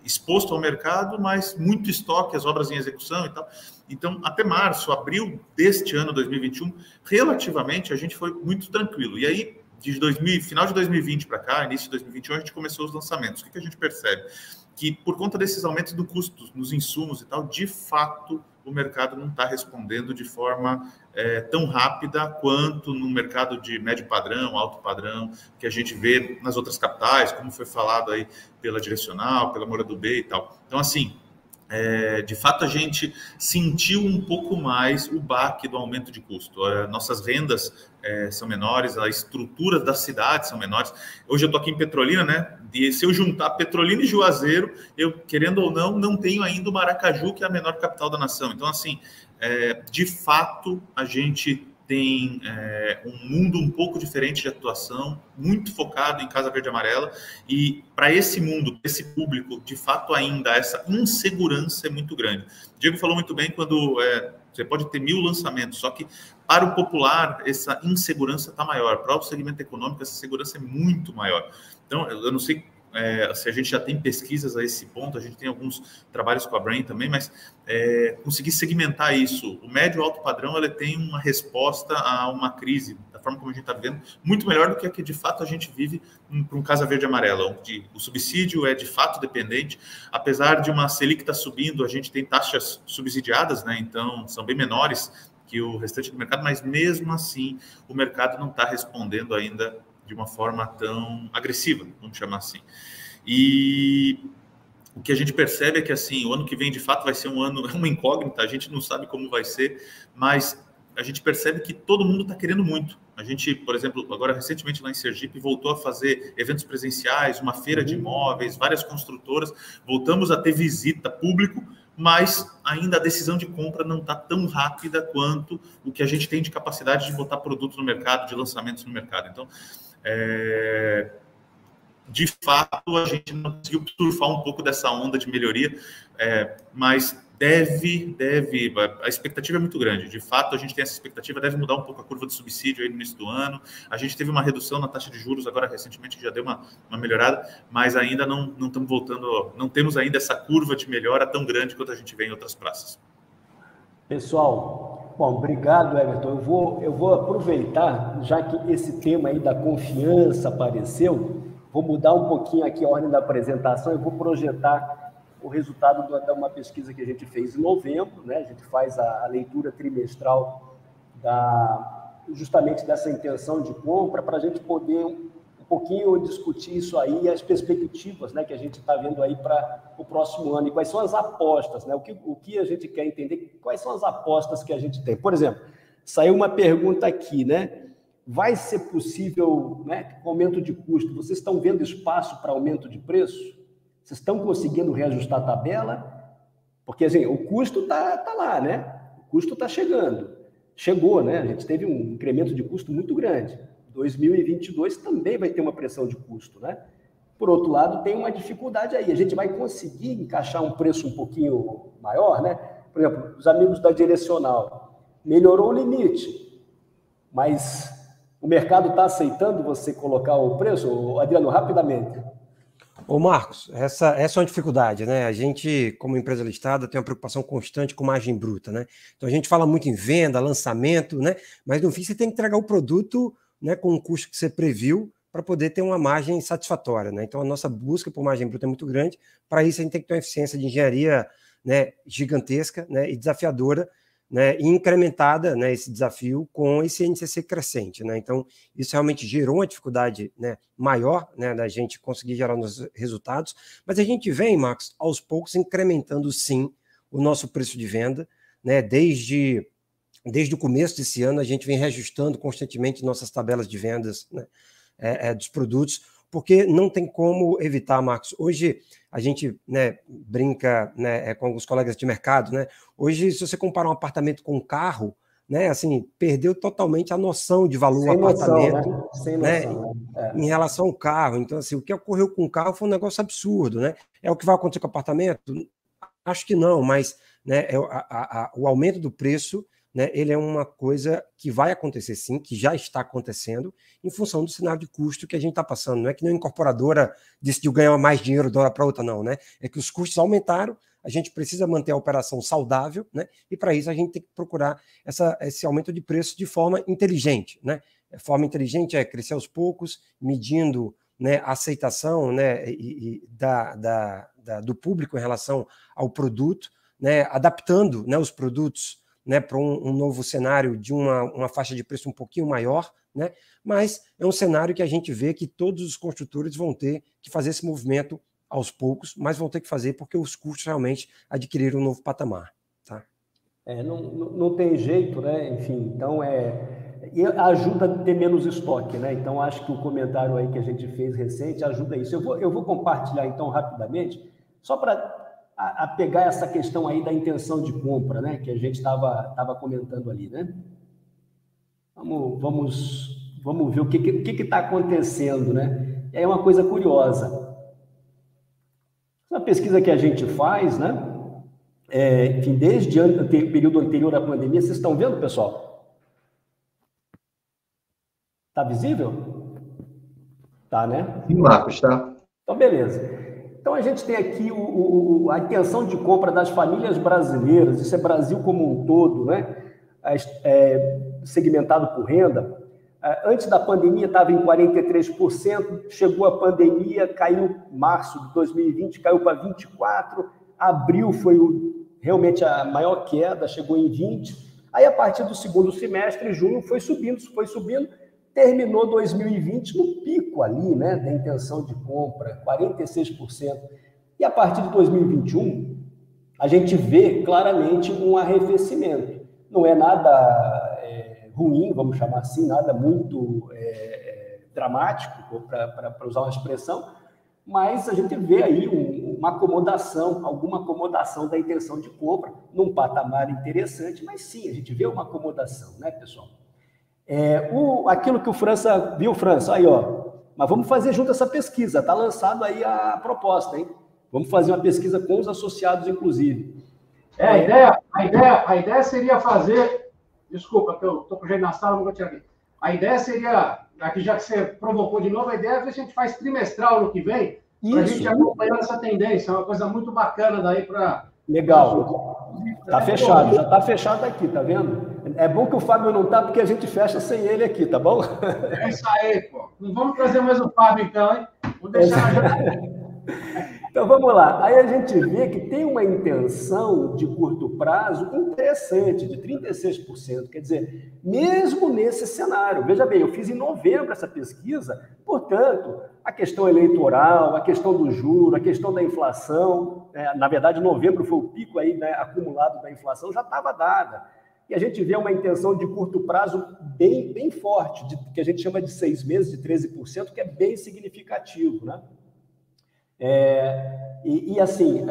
exposto ao mercado, mas muito estoque, as obras em execução e tal. Então, até março, abril deste ano, 2021, relativamente, a gente foi muito tranquilo. E aí, final de 2020 para cá, início de 2021, a gente começou os lançamentos. O que a gente percebe? Que, por conta desses aumentos do custo nos insumos e tal, de fato, o mercado não está respondendo de forma tão rápida quanto no mercado de médio padrão, alto padrão, que a gente vê nas outras capitais, como foi falado aí pela Direcional, pela Moura do B e tal. Então, assim, de fato, a gente sentiu um pouco mais o baque do aumento de custo. Nossas rendas são menores, as estruturas das cidades são menores. Hoje eu estou aqui em Petrolina, né? E se eu juntar Petrolina e Juazeiro, eu, querendo ou não tenho ainda o Maracaju, que é a menor capital da nação. Então, assim, de fato, a gente tem um mundo um pouco diferente de atuação, muito focado em Casa Verde Amarela, e para esse mundo, esse público, de fato ainda, essa insegurança é muito grande. O Diego falou muito bem quando você pode ter 1000 lançamentos, só que para o popular essa insegurança está maior, para o segmento econômico essa segurança é muito maior. Então, eu não sei se a gente já tem pesquisas a esse ponto, a gente tem alguns trabalhos com a Brain também, mas conseguir segmentar isso. O médio e alto padrão, ele tem uma resposta a uma crise, da forma como a gente está vivendo, muito melhor do que a que de fato a gente vive para um Casa Verde Amarela, onde o subsídio é de fato dependente, apesar de uma Selic estar subindo, a gente tem taxas subsidiadas, né? Então são bem menores que o restante do mercado, mas mesmo assim o mercado não está respondendo ainda de uma forma tão agressiva, vamos chamar assim. E o que a gente percebe é que, assim, o ano que vem, de fato, vai ser um ano, uma incógnita, a gente não sabe como vai ser, mas a gente percebe que todo mundo está querendo muito. A gente, por exemplo, agora recentemente lá em Sergipe, voltou a fazer eventos presenciais, uma feira de imóveis, várias construtoras, voltamos a ter visita público, mas ainda a decisão de compra não está tão rápida quanto o que a gente tem de capacidade de botar produtos no mercado, de lançamentos no mercado. Então, de fato, a gente não conseguiu surfar um pouco dessa onda de melhoria, mas a expectativa é muito grande. De fato, a gente tem essa expectativa, deve mudar um pouco a curva de subsídio aí no início do ano. A gente teve uma redução na taxa de juros agora recentemente, que já deu uma melhorada, mas ainda não estamos voltando, não temos ainda essa curva de melhora tão grande quanto a gente vê em outras praças. Pessoal, bom, obrigado, Everton. Eu vou aproveitar, já que esse tema aí da confiança apareceu, vou mudar um pouquinho aqui a ordem da apresentação e vou projetar o resultado de uma pesquisa que a gente fez em novembro, né? A gente faz a leitura trimestral justamente dessa intenção de compra, para a gente poder um pouquinho discutir isso aí, as perspectivas, né, que a gente está vendo aí para o próximo ano, e quais são as apostas, né? O que a gente quer entender, quais são as apostas que a gente tem. Por exemplo, saiu uma pergunta aqui, né? Vai ser possível, né, com aumento de custo? Vocês estão vendo espaço para aumento de preço? Vocês estão conseguindo reajustar a tabela? Porque, assim, o custo tá lá, né? O custo está chegando. Chegou, né? A gente teve um incremento de custo muito grande. 2022 também vai ter uma pressão de custo, né? Por outro lado, tem uma dificuldade aí. A gente vai conseguir encaixar um preço um pouquinho maior, né? Por exemplo, os amigos da Direcional. Melhorou o limite, mas o mercado está aceitando você colocar o preço? Adriano, rapidamente. Ô Marcos, essa é uma dificuldade, né? A gente, como empresa listada, tem uma preocupação constante com margem bruta, né? Então a gente fala muito em venda, lançamento, né? Mas no fim você tem que entregar o produto, né, com o custo que você previu para poder ter uma margem satisfatória, né? Então a nossa busca por margem bruta é muito grande. Para isso a gente tem que ter uma eficiência de engenharia, né, gigantesca, né, e desafiadora, né, e incrementada, né, esse desafio com esse NCC crescente, né? Então isso realmente gerou uma dificuldade, né, maior, né, da gente conseguir gerar nos resultados, mas a gente vem, Marcos, aos poucos incrementando sim o nosso preço de venda, né? Desde o começo desse ano a gente vem reajustando constantemente nossas tabelas de vendas, né, dos produtos, porque não tem como evitar, Marcos. Hoje a gente, né, brinca, né, com alguns colegas de mercado, né? Hoje, se você comparar um apartamento com um carro, né, assim, perdeu totalmente a noção de valor do apartamento, né? Sem noção, né, em relação ao carro. Então, assim, o que ocorreu com o carro foi um negócio absurdo, né? É o que vai acontecer com o apartamento? Acho que não, mas, né, o aumento do preço, né, ele é uma coisa que vai acontecer sim, que já está acontecendo, em função do cenário de custo que a gente está passando. Não é que nem a incorporadora decidiu ganhar mais dinheiro de uma hora para outra, não, né? É que os custos aumentaram, a gente precisa manter a operação saudável, né? E para isso a gente tem que procurar esse aumento de preço de forma inteligente, né? A forma inteligente é crescer aos poucos, medindo, né, a aceitação, né, do público em relação ao produto, né, adaptando, né, os produtos, né, para um novo cenário de uma faixa de preço um pouquinho maior, né? Mas é um cenário que a gente vê que todos os construtores vão ter que fazer esse movimento aos poucos, mas vão ter que fazer porque os custos realmente adquiriram um novo patamar. Tá? Não tem jeito, né? Enfim, então e ajuda a ter menos estoque, né? Então acho que o comentário aí que a gente fez recente ajuda isso. Eu vou compartilhar então rapidamente, só para a pegar essa questão aí da intenção de compra, né, que a gente estava comentando ali, né? Vamos ver o que está acontecendo, né? É uma coisa curiosa. Uma pesquisa que a gente faz, né? Enfim, desde o período anterior à pandemia, vocês estão vendo, pessoal? Está visível? Tá, né? Sim, Marcos, tá. Então, beleza. Então, a gente tem aqui a intenção de compra das famílias brasileiras, isso é Brasil como um todo, né? Segmentado por renda. Antes da pandemia estava em 43%, chegou a pandemia, caiu março de 2020, caiu para 24%, abril foi realmente a maior queda, chegou em 20%, aí a partir do segundo semestre, junho, foi subindo, terminou 2020 no pico ali, né, da intenção de compra, 46%. E a partir de 2021, a gente vê claramente um arrefecimento. Não é nada ruim, vamos chamar assim, nada muito dramático, para usar uma expressão, mas a gente vê aí uma acomodação, alguma acomodação da intenção de compra, num patamar interessante, mas sim, a gente vê uma acomodação, né, pessoal? Aquilo que o França viu, França, aí, ó, mas vamos fazer junto essa pesquisa, está lançado aí a proposta, hein? Vamos fazer uma pesquisa com os associados, inclusive. A ideia seria fazer, desculpa, que eu estou com o jeito na sala, não vou tirar aqui. A ideia seria, aqui já que você provocou de novo, a ideia é ver se a gente faz trimestral no que vem, para a gente acompanhar essa tendência, é uma coisa muito bacana daí para... Legal. Tá fechado, já tá fechado aqui, tá vendo? É bom que o Fábio não tá, porque a gente fecha sem ele aqui, tá bom? É isso aí, pô. Não vamos trazer mais o Fábio, então, hein? Vou deixar já. Então, vamos lá. Aí a gente vê que tem uma intenção de curto prazo interessante, de 36%. Quer dizer, mesmo nesse cenário, veja bem, eu fiz em novembro essa pesquisa, portanto, a questão eleitoral, a questão do juro, a questão da inflação, na verdade, novembro foi o pico aí, né, acumulado da inflação, já estava dada. E a gente vê uma intenção de curto prazo bem, bem forte, que a gente chama de 6 meses, de 13%, que é bem significativo, né? Assim,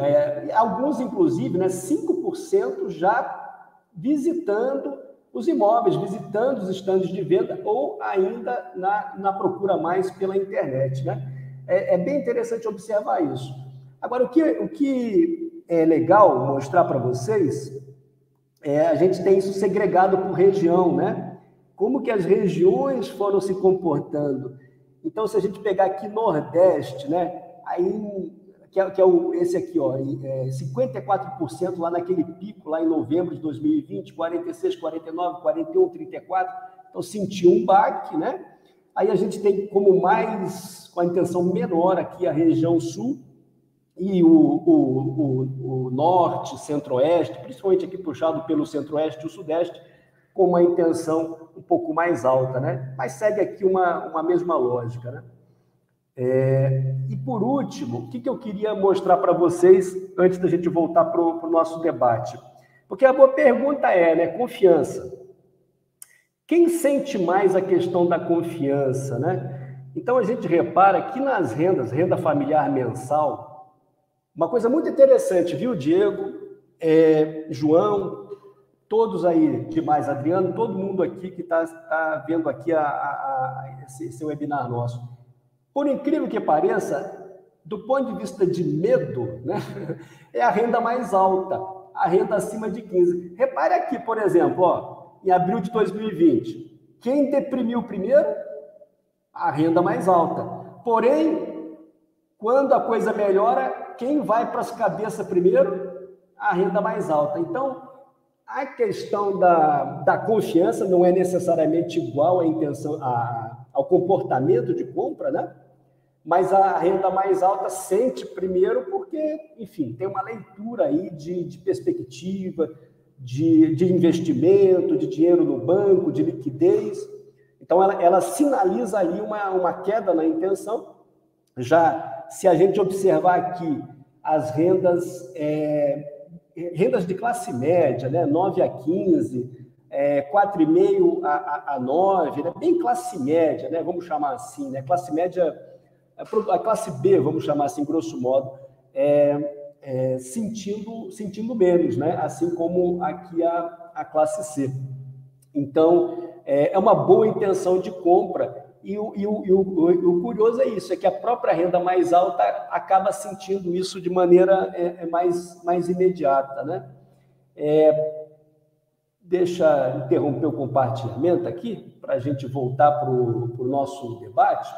alguns, inclusive, né, 5% já visitando os imóveis, visitando os estandes de venda ou ainda na procura mais pela internet, né? É bem interessante observar isso. Agora, o que é legal mostrar para vocês a gente tem isso segregado por região, né? Como que as regiões foram se comportando. Então, se a gente pegar aqui Nordeste, né? Aí, que é esse aqui, ó, 54% lá naquele pico, lá em novembro de 2020, 46, 49, 41, 34, então sentiu um baque, né? Aí a gente tem como mais, com a intenção menor aqui, a região sul e o norte, centro-oeste, principalmente aqui puxado pelo centro-oeste e o sudeste, com uma intenção um pouco mais alta, né? Mas segue aqui uma mesma lógica, né? E por último, o que eu queria mostrar para vocês antes da gente voltar para o nosso debate? Porque a boa pergunta né, confiança. Quem sente mais a questão da confiança, né? Então a gente repara que nas rendas, renda familiar mensal, uma coisa muito interessante, viu, Diego, João, todos aí, demais, Adriano, todo mundo aqui que está vendo aqui esse webinar nosso. Por incrível que pareça, do ponto de vista de medo, né, é a renda mais alta, a renda acima de 15. Repare aqui, por exemplo, ó, em abril de 2020, quem deprimiu primeiro? A renda mais alta. Porém, quando a coisa melhora, quem vai para as cabeças primeiro? A renda mais alta. Então, a questão da confiança não é necessariamente igual à intenção, ao comportamento de compra, né? Mas a renda mais alta sente primeiro porque, enfim, tem uma leitura aí de perspectiva, de investimento, de dinheiro no banco, de liquidez. Então, ela sinaliza ali uma queda na intenção. Já, se a gente observar aqui as rendas de classe média, né, 9 a 15, 4,5 a 9, né, bem classe média, né, vamos chamar assim, né, classe média, a classe B, vamos chamar assim, grosso modo, sentindo menos, né, assim como aqui a classe C. Então, é uma boa intenção de compra. E o curioso é isso, é que a própria renda mais alta acaba sentindo isso de maneira mais imediata, né? Deixa eu interromper o compartilhamento aqui, para a gente voltar para o nosso debate.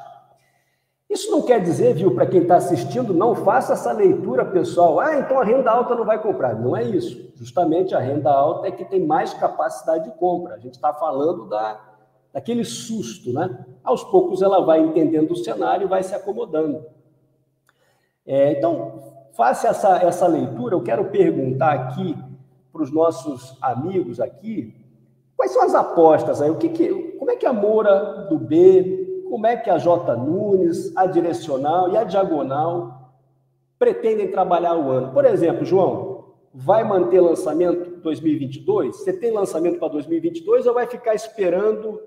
Isso não quer dizer, viu, para quem está assistindo, não faça essa leitura, pessoal. Então a renda alta não vai comprar. Não é isso. Justamente a renda alta é que tem mais capacidade de compra. A gente está falando daquele susto, né? Aos poucos ela vai entendendo o cenário e vai se acomodando. Então, faça essa leitura. Eu quero perguntar aqui para os nossos amigos aqui, quais são as apostas aí? Como é que a Moura do B, como é que a J. Nunes, a Direcional e a Diagonal pretendem trabalhar o ano? Por exemplo, João, vai manter lançamento 2022? Você tem lançamento para 2022 ou vai ficar esperando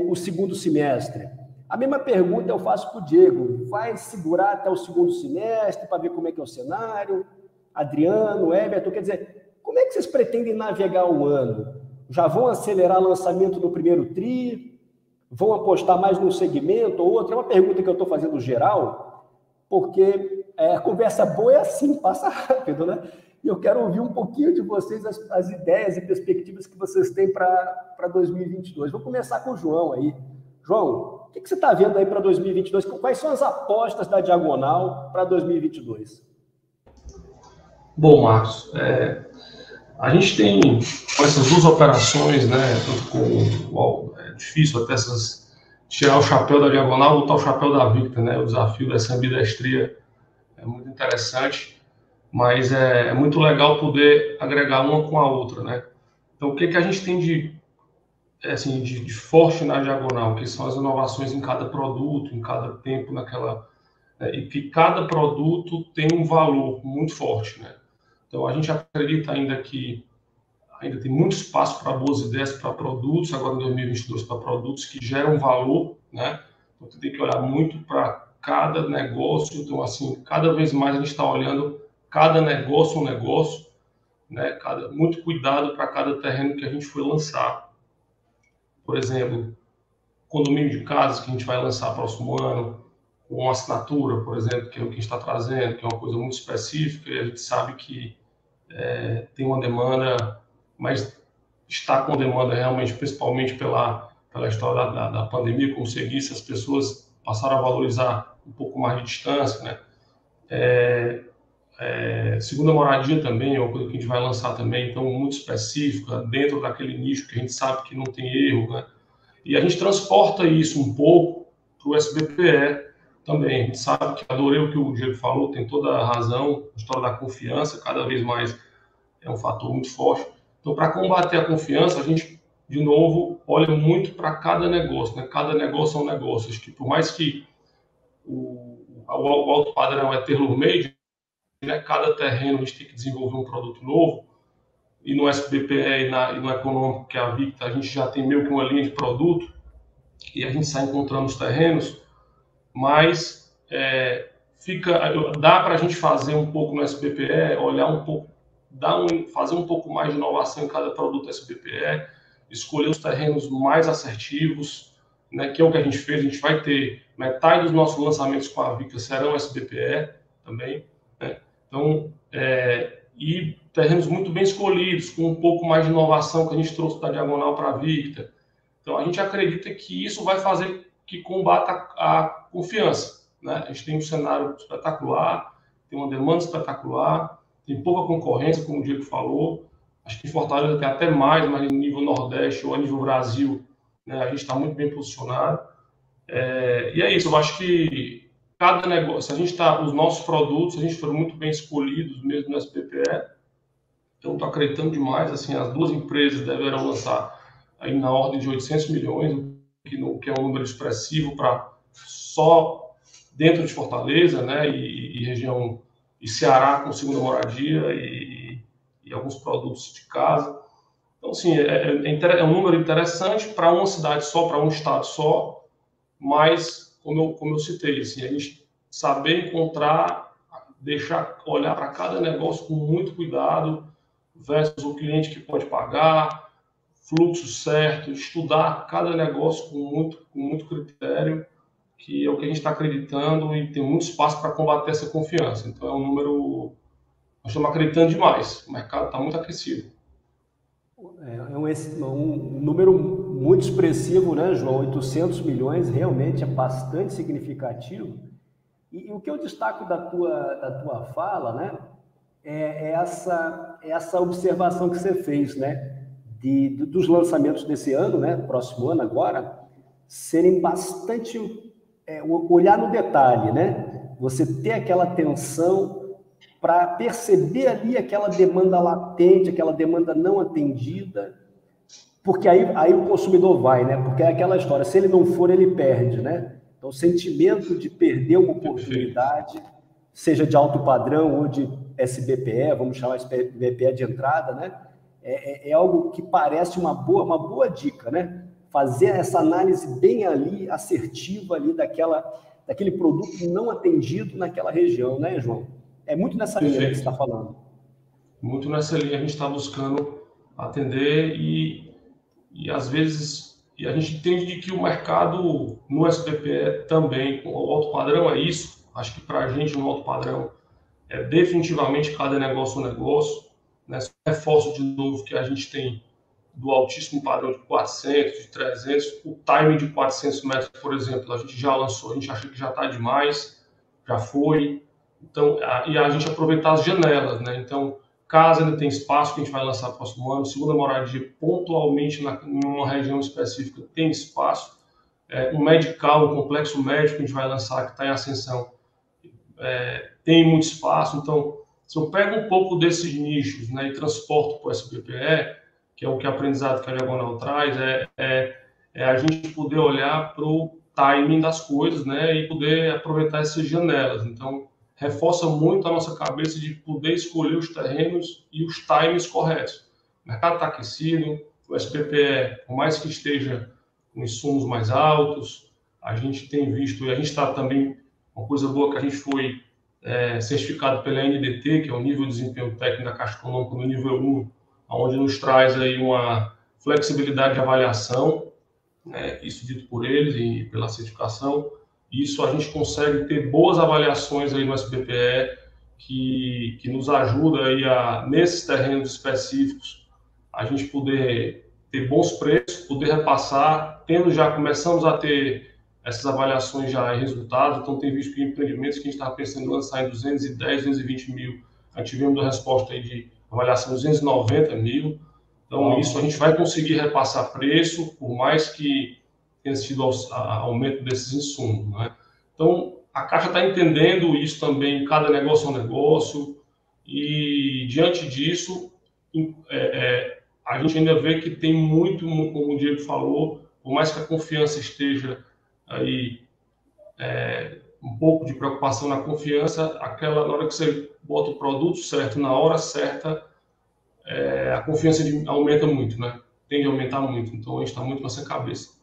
o segundo semestre? A mesma pergunta eu faço para o Diego. Vai segurar até o segundo semestre para ver como é que é o cenário? Adriano, Everton, quer dizer, como é que vocês pretendem navegar o ano? Já vão acelerar lançamento no primeiro tri? Vão apostar mais num segmento ou outro? É uma pergunta que eu estou fazendo geral, porque a conversa boa é assim, passa rápido, né? E eu quero ouvir um pouquinho de vocês, as ideias e perspectivas que vocês têm para 2022. Vou começar com o João aí. João, o que você está vendo aí para 2022? Quais são as apostas da Diagonal para 2022? Bom, Marcos, a gente tem com essas duas operações, né, é difícil até tirar o chapéu da Diagonal e botar o chapéu da Victa, né? O desafio dessa ambidestria é muito interessante, mas é muito legal poder agregar uma com a outra, né? Então, o que a gente tem de forte na Diagonal, que são as inovações em cada produto, em cada tempo, e que cada produto tem um valor muito forte, né? Então, a gente acredita ainda que ainda tem muito espaço para boas ideias para produtos, agora em 2022, para produtos que geram valor, né? Então, você tem que olhar muito para cada negócio. Então, assim, cada vez mais a gente está olhando cada negócio, né? Muito cuidado para cada terreno que a gente for lançar. Por exemplo, condomínio de casas que a gente vai lançar próximo ano, com assinatura, por exemplo, que é o que a gente está trazendo, que é uma coisa muito específica, e a gente sabe que tem uma demanda, mas está com demanda realmente, principalmente pela história da pandemia, como você disse, as pessoas passaram a valorizar um pouco mais de distância, né? Segunda moradia também é uma coisa que a gente vai lançar também, então muito específica, dentro daquele nicho que a gente sabe que não tem erro, né? E a gente transporta isso um pouco para o SBPE também. A gente sabe que, adorei o que o Diego falou, tem toda a razão, a história da confiança, cada vez mais é um fator muito forte. Então, para combater a confiança, a gente, de novo, olha muito para cada negócio, né? Cada negócio é um negócio. Acho que por mais que o alto padrão é tailor-made, né? Cada terreno a gente tem que desenvolver um produto novo, e no SBPE e no econômico, que é a Victa, a gente já tem meio que uma linha de produto, e a gente sai encontrando os terrenos, mas dá para a gente fazer um pouco no SBPE, olhar um pouco, fazer um pouco mais de inovação em cada produto SBPE, escolher os terrenos mais assertivos, né, que é o que a gente fez. A gente vai ter metade dos nossos lançamentos com a Victa serão SBPE também, né? Então, e terrenos muito bem escolhidos, com um pouco mais de inovação que a gente trouxe da Diagonal para a Victa. Então, a gente acredita que isso vai fazer que combata a confiança, né? A gente tem um cenário espetacular, tem uma demanda espetacular, tem pouca concorrência, como o Diego falou. Acho que em Fortaleza tem até mais, mas no nível Nordeste ou a nível Brasil, né, a gente está muito bem posicionado. E é isso, eu acho que cada negócio, os nossos produtos, a gente foram muito bem escolhidos mesmo no SBPE, então estou acreditando demais, assim, as duas empresas deverão lançar aí na ordem de 800 milhões, que é um número expressivo para só dentro de Fortaleza, né, e região, e Ceará com segunda moradia e alguns produtos de casa. Então, assim, é um número interessante para uma cidade só, para um estado só, mas, como eu citei, assim, a gente saber encontrar, olhar para cada negócio com muito cuidado, versus o cliente que pode pagar, fluxo certo, estudar cada negócio com muito critério, que é o que a gente está acreditando, e tem muito espaço para combater essa confiança. Então, é um número... Nós estamos acreditando demais. O mercado está muito aquecido. É um número muito expressivo, né, João? 800 milhões realmente é bastante significativo. E o que eu destaco da tua fala, né, é essa observação que você fez, né, dos lançamentos desse ano, né, próximo ano agora, serem bastante... olhar no detalhe, né? Você ter aquela atenção para perceber ali aquela demanda latente, aquela demanda não atendida, porque aí o consumidor vai, né? Porque é aquela história, se ele não for, ele perde, né? Então, o sentimento de perder uma oportunidade, seja de alto padrão ou de SBPE, vamos chamar SBPE de entrada, né? É algo que parece uma boa dica, né? Fazer essa análise bem ali, assertiva ali daquele produto não atendido naquela região, né, João? É muito nessa linha que você está falando. Muito nessa linha a gente está buscando atender e às vezes a gente entende que o mercado no SBPE também, o alto padrão é isso. Acho que para a gente no alto padrão é definitivamente cada negócio um negócio, né? Reforço de novo que a gente tem do altíssimo padrão de 400, de 300, o timing de 400 metros, por exemplo, a gente já lançou, a gente acha que já está demais, já foi. Então, e a gente aproveitar as janelas, né? Então, caso ainda tem espaço que a gente vai lançar no próximo ano, segunda moradia pontualmente em uma região específica tem espaço, um medical, um complexo médico que a gente vai lançar que está em ascensão, tem muito espaço. Então, se eu pego um pouco desses nichos, né, e transporto para o SBPE, que é o que aprendizado que a Diagonal traz, a gente poder olhar para o timing das coisas, né, e poder aproveitar essas janelas. Então, reforça muito a nossa cabeça de poder escolher os terrenos e os timings corretos. O mercado está aquecido, o SBPE, por mais que esteja com insumos mais altos, a gente tem visto, e a gente está também, uma coisa boa que a gente foi certificado pela NDT, que é o nível de desempenho técnico da Caixa Econômica no nível 1, onde nos traz aí uma flexibilidade de avaliação, né, isso dito por eles e pela certificação. Isso a gente consegue ter boas avaliações aí no SBPE que nos ajuda aí nesses terrenos específicos, a gente poder ter bons preços, poder repassar, começamos a ter essas avaliações já em resultados. Então, tem visto que empreendimentos que a gente estava pensando em lançar em 210, 220 mil, a gente tivemos uma resposta aí de avaliação de 290 mil. Então, isso a gente vai conseguir repassar preço, por mais que tenha sido aumento desses insumos, né? Então, a Caixa está entendendo isso também, cada negócio é um negócio, e diante disso, a gente ainda vê que tem muito, como o Diego falou, por mais que a confiança esteja aí, um pouco de preocupação na confiança, na hora que você bota o produto certo, na hora certa, a confiança aumenta muito, né? Tende a aumentar muito, então a gente está muito nessa cabeça.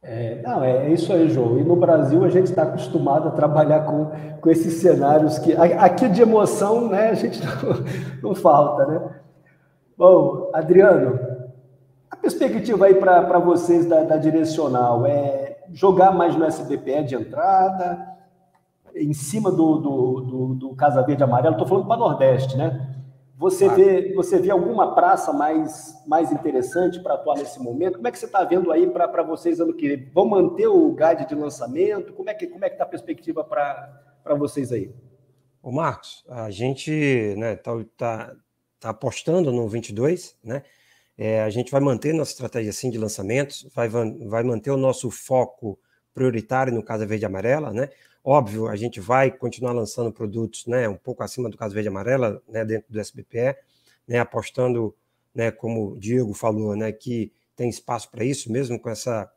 É isso aí, João. E no Brasil a gente está acostumado a trabalhar com esses cenários que aqui de emoção, né, a gente não falta, né? Bom, Adriano, a perspectiva aí para vocês da Direcional é jogar mais no SBPE de entrada, em cima do Casa Verde Amarelo? Estou falando para Nordeste, né? Você vê alguma praça mais interessante para atuar nesse momento? Como é que você está vendo aí para vocês ano que vem? Vão manter o guide de lançamento? Como é que está a perspectiva para vocês aí? Ô Marcos, a gente, né, tá apostando no 22, né? A gente vai manter nossa estratégia assim de lançamentos, vai manter o nosso foco prioritário no Casa Verde e Amarela, né? Óbvio, a gente vai continuar lançando produtos, né, um pouco acima do Casa Verde e Amarela, né, dentro do SBPE, né, apostando, né, como o Diego falou, né, que tem espaço para isso, mesmo com essa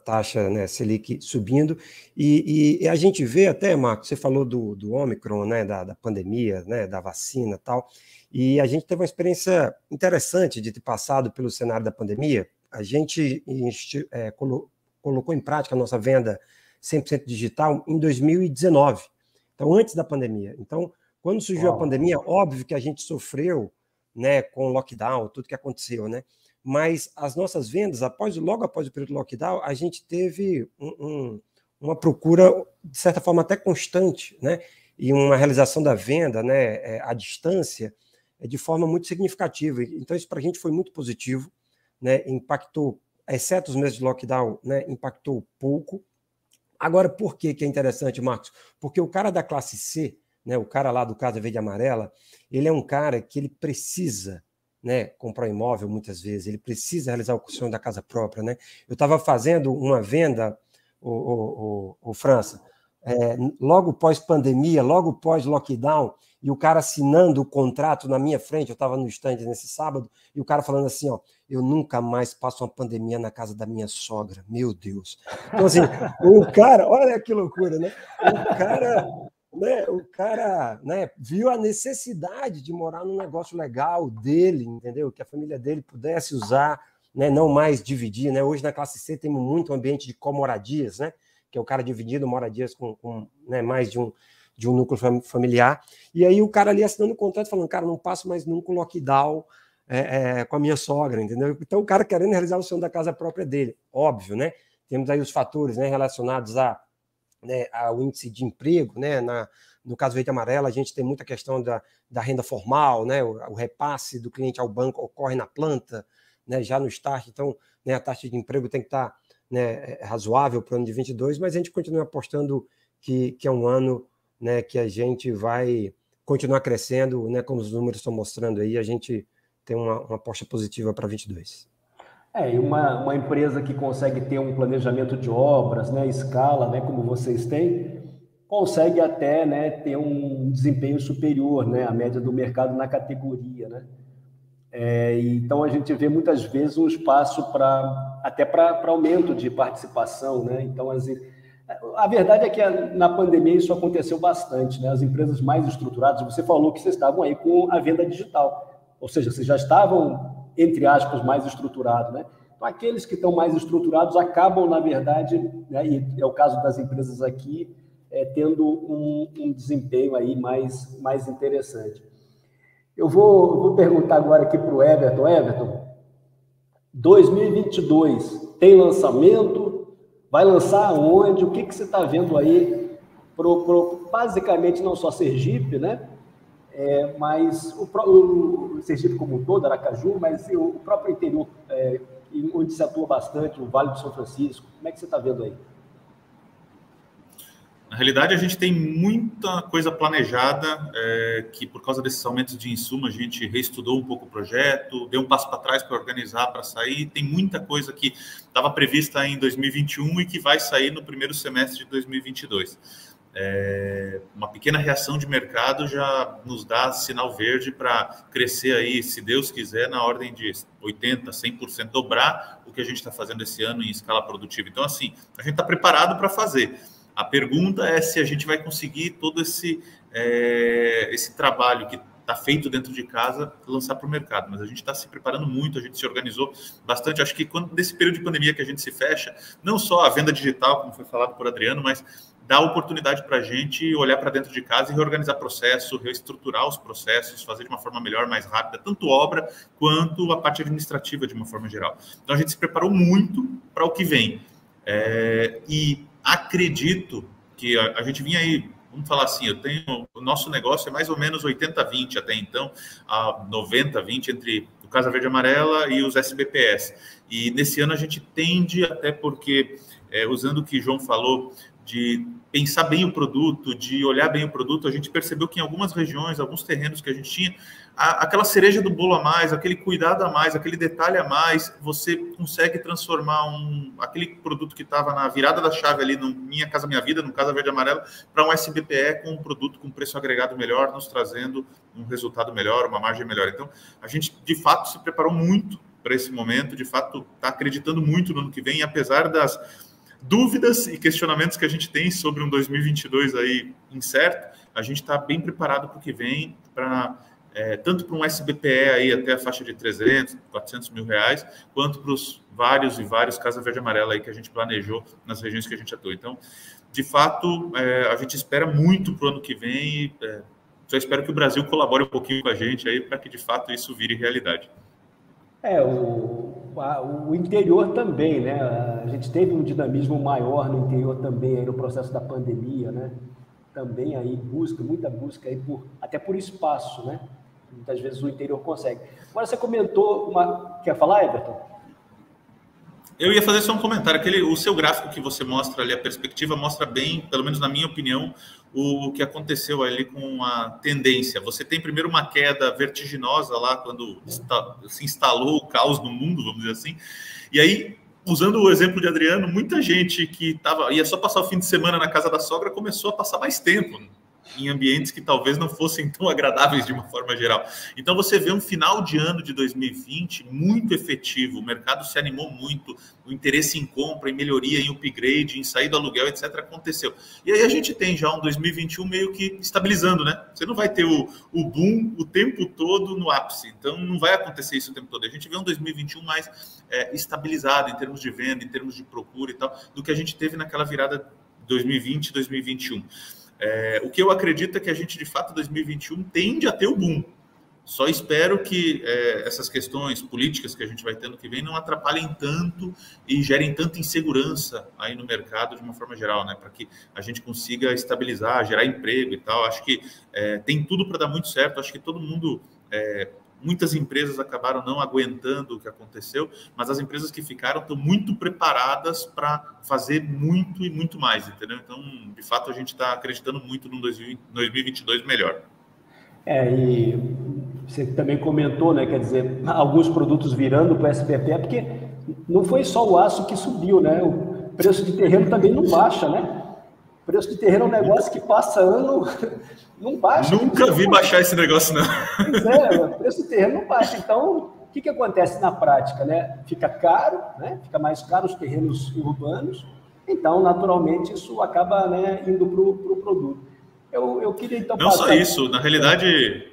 taxa, né, Selic subindo. E a gente vê até, Marcos, você falou do Ômicron, né, da pandemia, né, da vacina e tal, e a gente teve uma experiência interessante de ter passado pelo cenário da pandemia. A gente colocou em prática a nossa venda 100% digital em 2019, então antes da pandemia. Então, quando surgiu a pandemia, óbvio que a gente sofreu, né, com o lockdown, tudo que aconteceu, né? Mas as nossas vendas, logo após o período do lockdown, a gente teve uma procura, de certa forma, até constante, né? E uma realização da venda, né, à distância, de forma muito significativa. Então, isso para a gente foi muito positivo, né? Impactou, exceto os meses de lockdown, né, impactou pouco. Agora, por que é interessante, Marcos? Porque o cara da classe C, né, o cara lá do Casa Verde e Amarela, ele é um cara que ele precisa, né, comprar um imóvel muitas vezes, ele precisa realizar o sonho da casa própria, né? Eu estava fazendo uma venda, o França, logo pós-pandemia, logo pós-lockdown, e o cara assinando o contrato na minha frente, eu estava no stand nesse sábado, e o cara falando assim, ó, eu nunca mais passo uma pandemia na casa da minha sogra, meu Deus. Então, assim, o cara, olha que loucura, né? O cara né, o cara, né, viu a necessidade de morar num negócio legal dele, entendeu? Que a família dele pudesse usar, né, não mais dividir, né? Hoje na classe C temos muito ambiente de comoradias, né? Que é o cara dividindo moradias com né, mais de um núcleo familiar. E aí o cara ali assinando o contrato falando, cara, não passo mais nunca um lockdown com a minha sogra, entendeu? Então o cara querendo realizar o sonho da casa própria dele, óbvio, né? Temos aí os fatores, né, relacionados né, ao índice de emprego, né? No caso Verde e Amarelo, a gente tem muita questão da renda formal, né? O repasse do cliente ao banco ocorre na planta, né? Já no start, então, né, a taxa de emprego tem que estar, né, razoável para o ano de 22, mas a gente continua apostando que é um ano, né, que a gente vai continuar crescendo, né, como os números estão mostrando aí, a gente tem uma aposta positiva para 22. E uma empresa que consegue ter um planejamento de obras, né, escala, né, como vocês têm, consegue até, né, ter um desempenho superior, né, à média do mercado na categoria, né? Então a gente vê muitas vezes um espaço até para aumento de participação, né? Então a verdade é que na pandemia isso aconteceu bastante, né? As empresas mais estruturadas, você falou que vocês estavam aí com a venda digital, ou seja, vocês já estavam, entre aspas, mais estruturados, né? Então aqueles que estão mais estruturados acabam, na verdade, né, e é o caso das empresas aqui, tendo um desempenho aí mais interessante. Eu vou perguntar agora aqui para o Everton. Everton, 2022 tem lançamento? Vai lançar aonde? O que você está vendo aí? Basicamente, não só Sergipe, né? Mas o Sergipe como um todo, Aracaju, mas o próprio interior, onde se atua bastante, o Vale do São Francisco. Como é que você está vendo aí? Na realidade, a gente tem muita coisa planejada, que por causa desses aumentos de insumo, a gente reestudou um pouco o projeto, deu um passo para trás para organizar, para sair. Tem muita coisa que estava prevista em 2021 e que vai sair no primeiro semestre de 2022. Uma pequena reação de mercado já nos dá sinal verde para crescer aí, se Deus quiser, na ordem de 80%, 100%, dobrar o que a gente está fazendo esse ano em escala produtiva. Então, assim, a gente está preparado para fazer. A pergunta é se a gente vai conseguir todo esse trabalho que está feito dentro de casa lançar para o mercado. Mas a gente está se preparando muito, a gente se organizou bastante. Acho que nesse período de pandemia que a gente se fecha, não só a venda digital, como foi falado por Adriano, mas dá oportunidade para a gente olhar para dentro de casa e reorganizar processo, reestruturar os processos, fazer de uma forma melhor, mais rápida, tanto obra quanto a parte administrativa de uma forma geral. Então a gente se preparou muito para o que vem. E acredito que a gente vinha aí, vamos falar assim, o nosso negócio é mais ou menos 80-20 até então, a 90-20 entre o Casa Verde e Amarela e os SBPS. E nesse ano a gente tende, até porque, usando o que o João falou, de pensar bem o produto, de olhar bem o produto, a gente percebeu que em algumas regiões, alguns terrenos que a gente tinha, aquela cereja do bolo a mais, aquele cuidado a mais, aquele detalhe a mais, você consegue transformar aquele produto que estava na virada da chave ali no Minha Casa Minha Vida, no Casa Verde e Amarelo, para um SBPE com um produto com preço agregado melhor, nos trazendo um resultado melhor, uma margem melhor. Então, a gente, de fato, se preparou muito para esse momento, de fato, está acreditando muito no ano que vem, e apesar das dúvidas e questionamentos que a gente tem sobre um 2022 aí incerto, a gente está bem preparado para o que vem, tanto para um SBPE aí até a faixa de 300, 400 mil reais, quanto para os vários e vários Casa Verde e Amarela aí que a gente planejou nas regiões que a gente atua. Então, de fato, a gente espera muito para o ano que vem, só espero que o Brasil colabore um pouquinho com a gente aí para que, de fato, isso vire realidade. O interior também, né? A gente teve um dinamismo maior no interior também, aí no processo da pandemia, né? Também aí muita busca aí até por espaço, né? Muitas vezes o interior consegue. Agora você comentou Quer falar, Everton? Eu ia fazer só um comentário. O seu gráfico que você mostra ali, a perspectiva, mostra bem, pelo menos na minha opinião, o que aconteceu ali com a tendência. Você tem primeiro uma queda vertiginosa lá, quando se instalou o caos no mundo, vamos dizer assim. E aí, usando o exemplo de Adriano, muita gente que ia só passar o fim de semana na casa da sogra começou a passar mais tempo. em ambientes que talvez não fossem tão agradáveis de uma forma geral. Então, você vê um final de ano de 2020 muito efetivo, o mercado se animou muito, o interesse em compra, em melhoria, em upgrade, em sair do aluguel, etc., aconteceu. E aí a gente tem já um 2021 meio que estabilizando, né? Você não vai ter o boom o tempo todo no ápice, então não vai acontecer isso o tempo todo. A gente vê um 2021 mais estabilizado em termos de venda, em termos de procura e tal, do que a gente teve naquela virada 2020, 2021. O que eu acredito é que a gente, de fato, 2021 tende a ter o boom. Só espero que essas questões políticas que a gente vai tendo que vem não atrapalhem tanto e gerem tanta insegurança aí no mercado de uma forma geral, né? Para que a gente consiga estabilizar, gerar emprego e tal. Acho que tem tudo para dar muito certo. Acho que todo mundo... muitas empresas acabaram não aguentando o que aconteceu, mas as empresas que ficaram estão muito preparadas para fazer muito e muito mais, entendeu? Então, de fato, a gente está acreditando muito num 2022 melhor. E você também comentou, né? Quer dizer, alguns produtos virando para o SPPE, porque não foi só o aço que subiu, né? O preço de terreno também não baixa, né? O preço de terreno é um negócio que passa ano, não baixa. Nunca vi baixar esse negócio, não. Pois é, o preço do terreno não baixa. Então, o que acontece na prática, né? Fica caro, né? Fica mais caro os terrenos urbanos. Então, naturalmente, isso acaba, né, indo para o produto. Eu queria, então, não só isso, na realidade,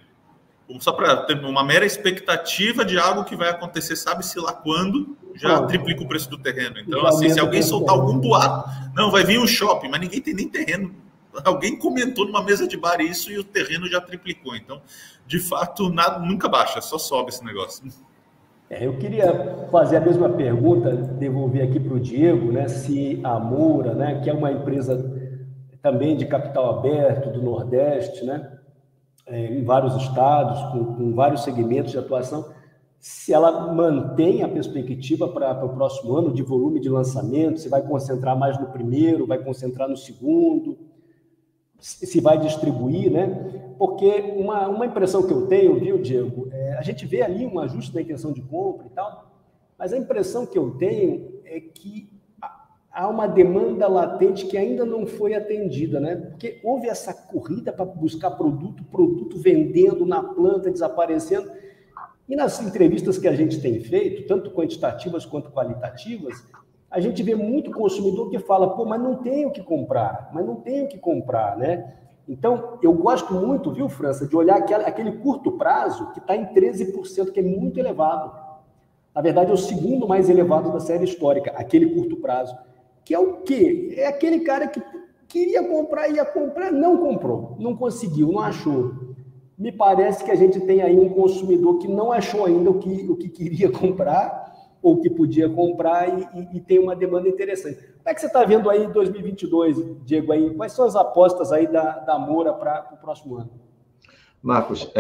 só para ter uma mera expectativa de algo que vai acontecer, sabe-se lá quando, já triplica o preço do terreno. Então, assim, se alguém soltar algum boato, não, vai vir um shopping, mas ninguém tem nem terreno. Alguém comentou numa mesa de bar isso e o terreno já triplicou. Então, de fato, nunca baixa, só sobe esse negócio. Eu queria fazer a mesma pergunta, devolver aqui para o Diego, né, se a Moura, né, que é uma empresa também de capital aberto do Nordeste, né, em vários estados, com vários segmentos de atuação, se ela mantém a perspectiva para o próximo ano de volume de lançamento, se vai concentrar mais no primeiro, vai concentrar no segundo, se vai distribuir, né? Porque uma impressão que eu tenho, viu, Diego, a gente vê ali um ajuste da intenção de compra e tal, mas a impressão que eu tenho é que há uma demanda latente que ainda não foi atendida, né? Porque houve essa corrida para buscar produto vendendo na planta, desaparecendo. E nas entrevistas que a gente tem feito, tanto quantitativas quanto qualitativas, a gente vê muito consumidor que fala, pô, mas não tenho o que comprar, né? Então, eu gosto muito, viu, França, de olhar aquele curto prazo que está em 13%, que é muito elevado. Na verdade, é o segundo mais elevado da série histórica, aquele curto prazo. Que é o quê? É aquele cara que queria comprar, ia comprar, não comprou, não conseguiu, não achou. Me parece que a gente tem aí um consumidor que não achou ainda o que queria comprar ou que podia comprar e tem uma demanda interessante. Como é que você está vendo aí 2022, Diego? Aí? Quais são as apostas aí da Moura para o próximo ano? Marcos,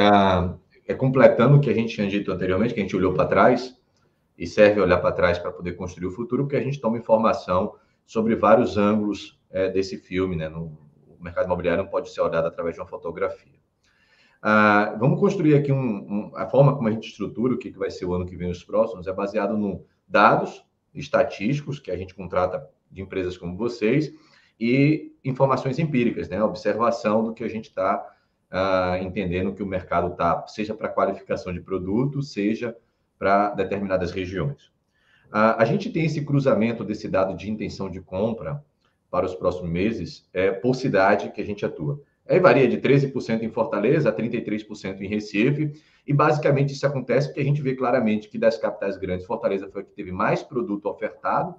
completando o que a gente tinha dito anteriormente, que a gente olhou para trás, e serve olhar para trás para poder construir o futuro, porque a gente toma informação sobre vários ângulos desse filme, né? O mercado imobiliário não pode ser olhado através de uma fotografia. Vamos construir aqui a forma como a gente estrutura o que vai ser o ano que vem, os próximos, é baseado em dados estatísticos que a gente contrata de empresas como vocês e informações empíricas, né? Observação do que a gente está entendendo que o mercado está, seja para qualificação de produto, seja para determinadas regiões. A gente tem esse cruzamento desse dado de intenção de compra para os próximos meses por cidade que a gente atua. Aí varia de 13% em Fortaleza a 33% em Recife, e basicamente isso acontece porque a gente vê claramente que das capitais grandes, Fortaleza foi a que teve mais produto ofertado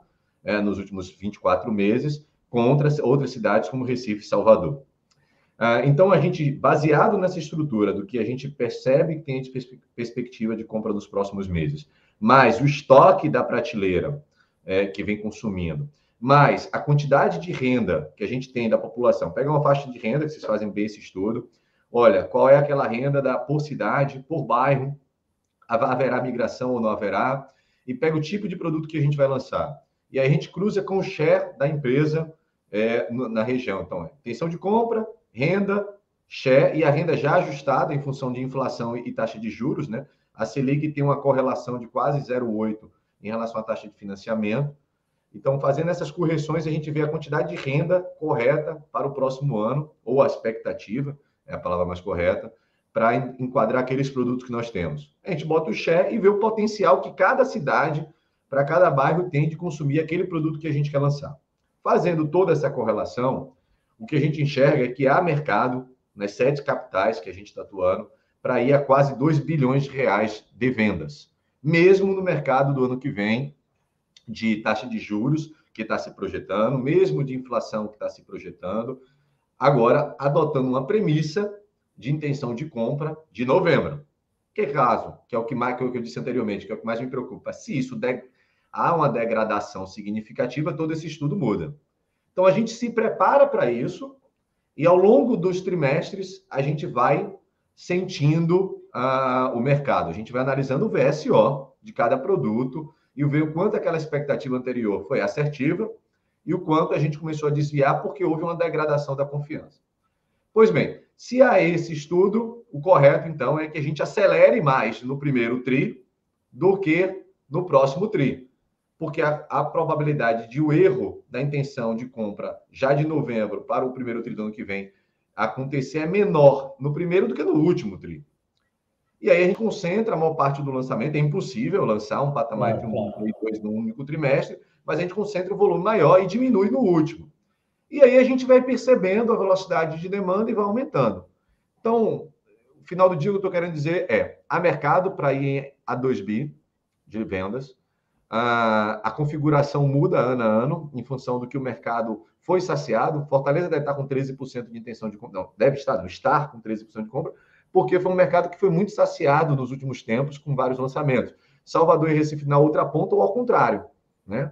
nos últimos 24 meses, contra outras cidades como Recife e Salvador. Então, a gente, baseado nessa estrutura do que a gente percebe que tem de perspectiva de compra nos próximos meses, mais o estoque da prateleira que vem consumindo, mais a quantidade de renda que a gente tem da população. Pega uma faixa de renda, que vocês fazem bem esse estudo. Olha, qual é aquela renda por cidade, por bairro, haverá migração ou não haverá, e pega o tipo de produto que a gente vai lançar. E aí a gente cruza com o share da empresa na região. Então, intenção de compra, renda, share, e a renda já ajustada em função de inflação e taxa de juros, né? A Selic tem uma correlação de quase 0,8 em relação à taxa de financiamento. Então, fazendo essas correções, a gente vê a quantidade de renda correta para o próximo ano, ou a expectativa, é a palavra mais correta, para enquadrar aqueles produtos que nós temos. A gente bota o share e vê o potencial que cada cidade, para cada bairro, tem de consumir aquele produto que a gente quer lançar. Fazendo toda essa correlação, o que a gente enxerga é que há mercado nas 7 capitais que a gente está atuando para ir a quase 2 bilhões de reais de vendas, mesmo no mercado do ano que vem, de taxa de juros que está se projetando, mesmo de inflação que está se projetando, agora adotando uma premissa de intenção de compra de novembro. Que caso, que é o que eu disse anteriormente, que é o que mais me preocupa, se isso há uma degradação significativa, todo esse estudo muda. Então, a gente se prepara para isso e, ao longo dos trimestres, a gente vai sentindo o mercado. A gente vai analisando o VSO de cada produto e ver o quanto aquela expectativa anterior foi assertiva e o quanto a gente começou a desviar porque houve uma degradação da confiança. Pois bem, se há esse estudo, o correto, então, é que a gente acelere mais no primeiro TRI do que no próximo TRI. Porque a probabilidade de o erro da intenção de compra já de novembro para o primeiro TRI do ano que vem acontecer é menor no primeiro do que no último TRI. E aí a gente concentra a maior parte do lançamento, é impossível lançar um patamar entre 1 e 2 no único trimestre, mas a gente concentra o volume maior e diminui no último. E aí a gente vai percebendo a velocidade de demanda e vai aumentando. Então, o final do dia, o que eu estou querendo dizer é, há mercado para ir a 2 bi de vendas, a configuração muda ano a ano, em função do que o mercado foi saciado. Fortaleza deve estar com 13% de intenção de compra, não, deve estar, não estar com 13% de compra, porque foi um mercado que foi muito saciado nos últimos tempos, com vários lançamentos. Salvador e Recife na outra ponta, ou ao contrário, né?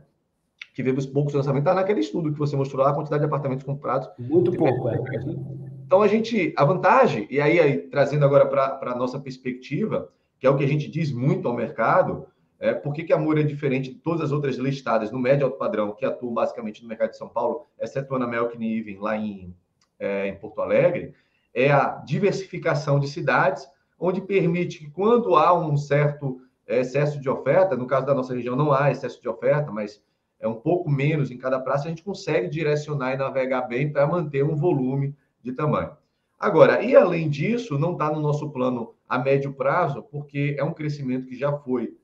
Tivemos poucos lançamentos, está naquele estudo que você mostrou lá, a quantidade de apartamentos comprados. Muito pouco, é. Então, a vantagem, e aí trazendo agora para a nossa perspectiva, que é o que a gente diz muito ao mercado, por que a Moura é diferente de todas as outras listadas no médio alto padrão, que atuam basicamente no mercado de São Paulo, excetuando a Melk Niven lá em Porto Alegre, é a diversificação de cidades, onde permite que quando há um certo excesso de oferta, no caso da nossa região não há excesso de oferta, mas é um pouco menos em cada praça, a gente consegue direcionar e navegar bem para manter um volume de tamanho. Agora, e além disso, não está no nosso plano a médio prazo, porque é um crescimento que já foi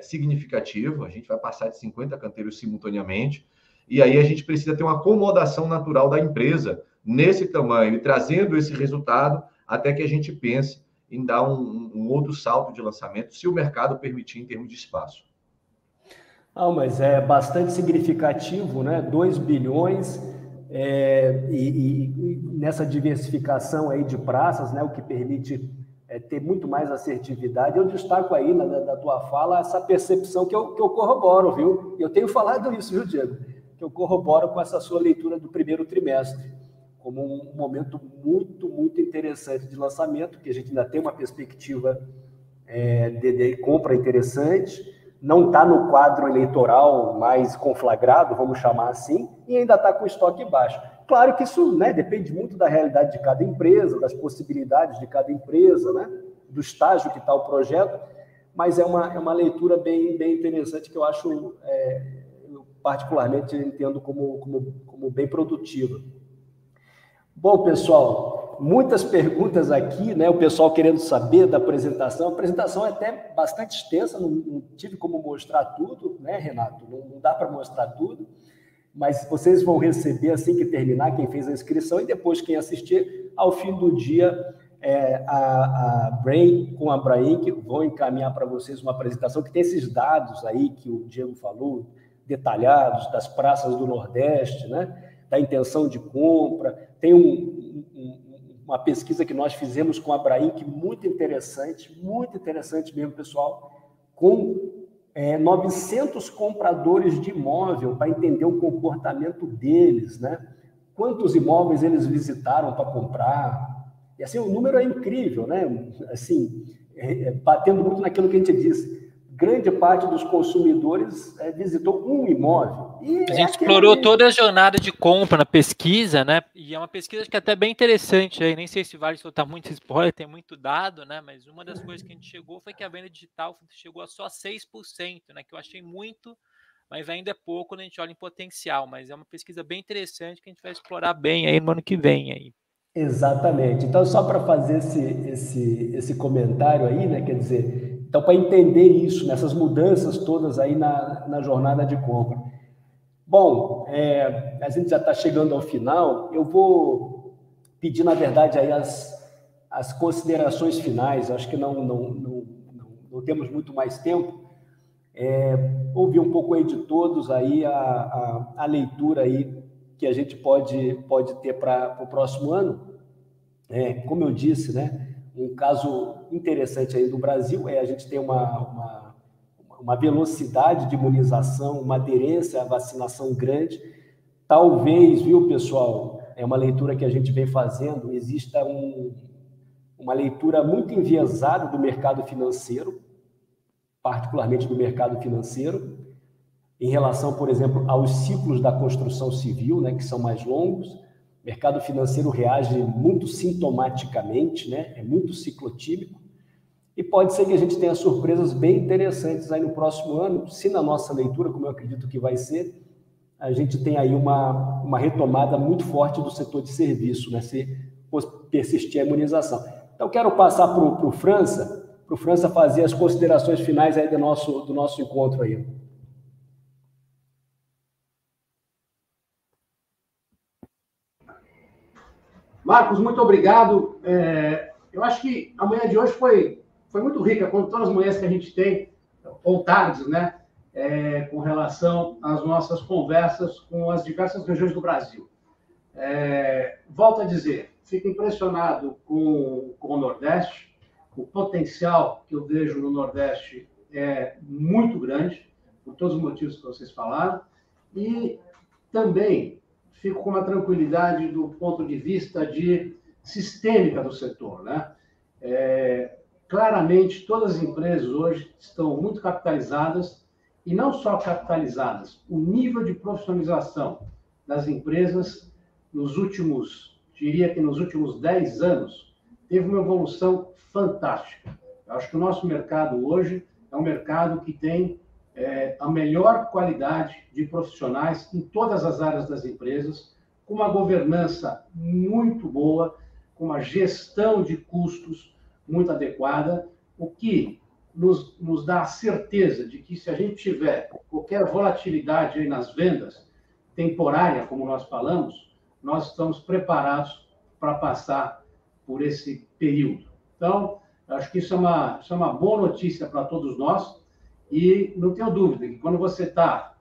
significativo, a gente vai passar de 50 canteiros simultaneamente, e aí a gente precisa ter uma acomodação natural da empresa nesse tamanho e trazendo esse resultado até que a gente pense em dar um outro salto de lançamento, se o mercado permitir em termos de espaço. Mas é bastante significativo, né? 2 bilhões e nessa diversificação aí de praças, né? O que permite ter muito mais assertividade. Eu destaco aí da tua fala essa percepção que eu corroboro, viu? Eu tenho falado isso, viu, Diego? Que eu corroboro com essa sua leitura do primeiro trimestre, como um momento muito, muito interessante de lançamento, que a gente ainda tem uma perspectiva de compra interessante, não está no quadro eleitoral mais conflagrado, vamos chamar assim, e ainda está com estoque baixo. Claro que isso, né, depende muito da realidade de cada empresa, das possibilidades de cada empresa, né, do estágio que está o projeto, mas é uma leitura bem interessante que eu acho, eu particularmente entendo como bem produtiva. Bom, pessoal, muitas perguntas aqui, né? O pessoal querendo saber da apresentação. A apresentação é até bastante extensa, não tive como mostrar tudo, né, Renato? Não dá para mostrar tudo, mas vocês vão receber assim que terminar, quem fez a inscrição, e depois quem assistir, ao fim do dia, a Brain com a Brain, que vão encaminhar para vocês uma apresentação que tem esses dados aí que o Diego falou, detalhados, das praças do Nordeste, né? Da intenção de compra. Tem uma pesquisa que nós fizemos com a Brain, que muito interessante mesmo, pessoal, com 900 compradores de imóvel para entender o comportamento deles, né? Quantos imóveis eles visitaram para comprar. E assim, o número é incrível, né? Assim, batendo muito naquilo que a gente disse. Grande parte dos consumidores visitou um imóvel. E a gente explorou toda a jornada de compra na pesquisa, né? E é uma pesquisa que é até bem interessante aí. Nem sei se vale soltar muito spoiler, tem muito dado, né? Mas uma das coisas que a gente chegou foi que a venda digital chegou a só 6%, né? Que eu achei muito mas ainda é pouco quando a gente olha em potencial, mas é uma pesquisa bem interessante que a gente vai explorar bem aí no ano que vem. Aí. Exatamente. Então, só para fazer esse comentário aí, né, quer dizer, então, para entender isso, nessas mudanças todas aí na jornada de compra. Bom, a gente já está chegando ao final, eu vou pedir, na verdade, aí as considerações finais, acho que não temos muito mais tempo, ouvir um pouco aí de todos aí a leitura aí que a gente pode ter para o próximo ano. Como eu disse, né, um caso interessante aí do Brasil a gente tem uma velocidade de imunização, uma aderência à vacinação grande. Talvez, viu, pessoal, é uma leitura que a gente vem fazendo, exista uma leitura muito enviesada do mercado financeiro, particularmente do mercado financeiro, em relação, por exemplo, aos ciclos da construção civil, né, que são mais longos. O mercado financeiro reage muito sintomaticamente, né, é muito ciclotímico, e pode ser que a gente tenha surpresas bem interessantes aí no próximo ano, se na nossa leitura, como eu acredito que vai ser, a gente tem aí uma retomada muito forte do setor de serviço, né, se persistir a imunização. Então, quero passar para o França fazer as considerações finais aí do nosso encontro aí. Marcos, muito obrigado. Eu acho que a manhã de hoje foi muito rica, como todas as manhãs que a gente tem, ou tardes, né, com relação às nossas conversas com as diversas regiões do Brasil. Volto a dizer, fico impressionado com o Nordeste. O potencial que eu vejo no Nordeste é muito grande, por todos os motivos que vocês falaram, e também fico com uma tranquilidade do ponto de vista sistêmica do setor, né? Claramente, todas as empresas hoje estão muito capitalizadas, e não só capitalizadas, o nível de profissionalização das empresas diria que nos últimos 10 anos, teve uma evolução fantástica. Eu acho que o nosso mercado hoje é um mercado que tem a melhor qualidade de profissionais em todas as áreas das empresas, com uma governança muito boa, com uma gestão de custos muito adequada, o que nos dá a certeza de que, se a gente tiver qualquer volatilidade aí nas vendas, temporária, como nós falamos, nós estamos preparados para passar por esse período. Então, acho que isso é uma boa notícia para todos nós, e não tenho dúvida que quando você está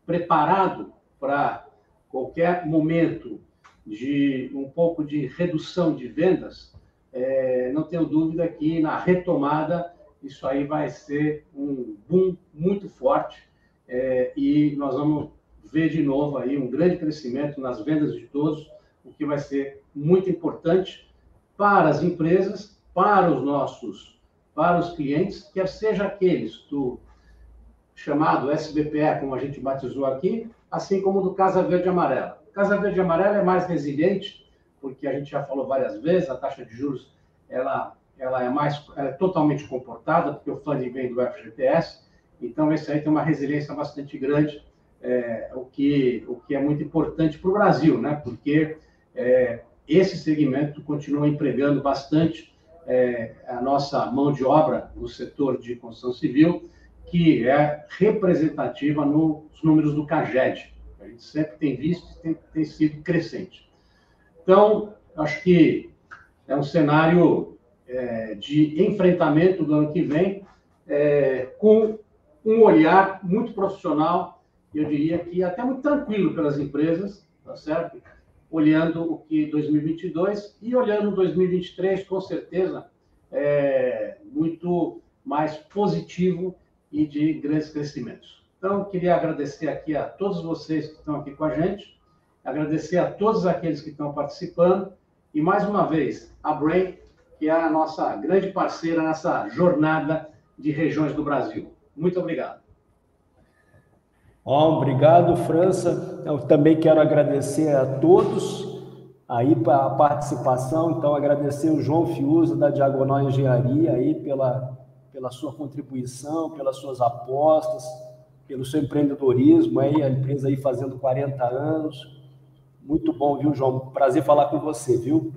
preparado para qualquer momento de um pouco de redução de vendas, não tenho dúvida que na retomada isso aí vai ser um boom muito forte, e nós vamos ver de novo aí um grande crescimento nas vendas de todos, o que vai ser muito importante para as empresas, para os clientes, quer seja aqueles do chamado SBPE, como a gente batizou aqui, assim como do Casa Verde e Amarela. Casa Verde e Amarela é mais resiliente, porque a gente já falou várias vezes, a taxa de juros ela é totalmente comportada, porque o funding vem do FGTS, então esse aí tem uma resiliência bastante grande, o que é muito importante para o Brasil, né? Porque esse segmento continua empregando bastante a nossa mão de obra no setor de construção civil, que é representativa nos números do CAGED. A gente sempre tem visto e tem sido crescente. Então, acho que é um cenário de enfrentamento do ano que vem, com um olhar muito profissional, eu diria que até muito tranquilo pelas empresas, tá certo? Olhando o que 2022 e olhando 2023, com certeza, muito mais positivo e de grandes crescimentos. Então, queria agradecer aqui a todos vocês que estão aqui com a gente, agradecer a todos aqueles que estão participando, e mais uma vez, a Brain, que é a nossa grande parceira nessa jornada de regiões do Brasil. Muito obrigado. Obrigado, França. Eu também quero agradecer a todos aí para a participação. Então, agradecer o João Fiuza, da Diagonal Engenharia, aí pela sua contribuição, pelas suas apostas, pelo seu empreendedorismo, aí, a empresa aí fazendo 40 anos. Muito bom, viu, João? Prazer falar com você, viu?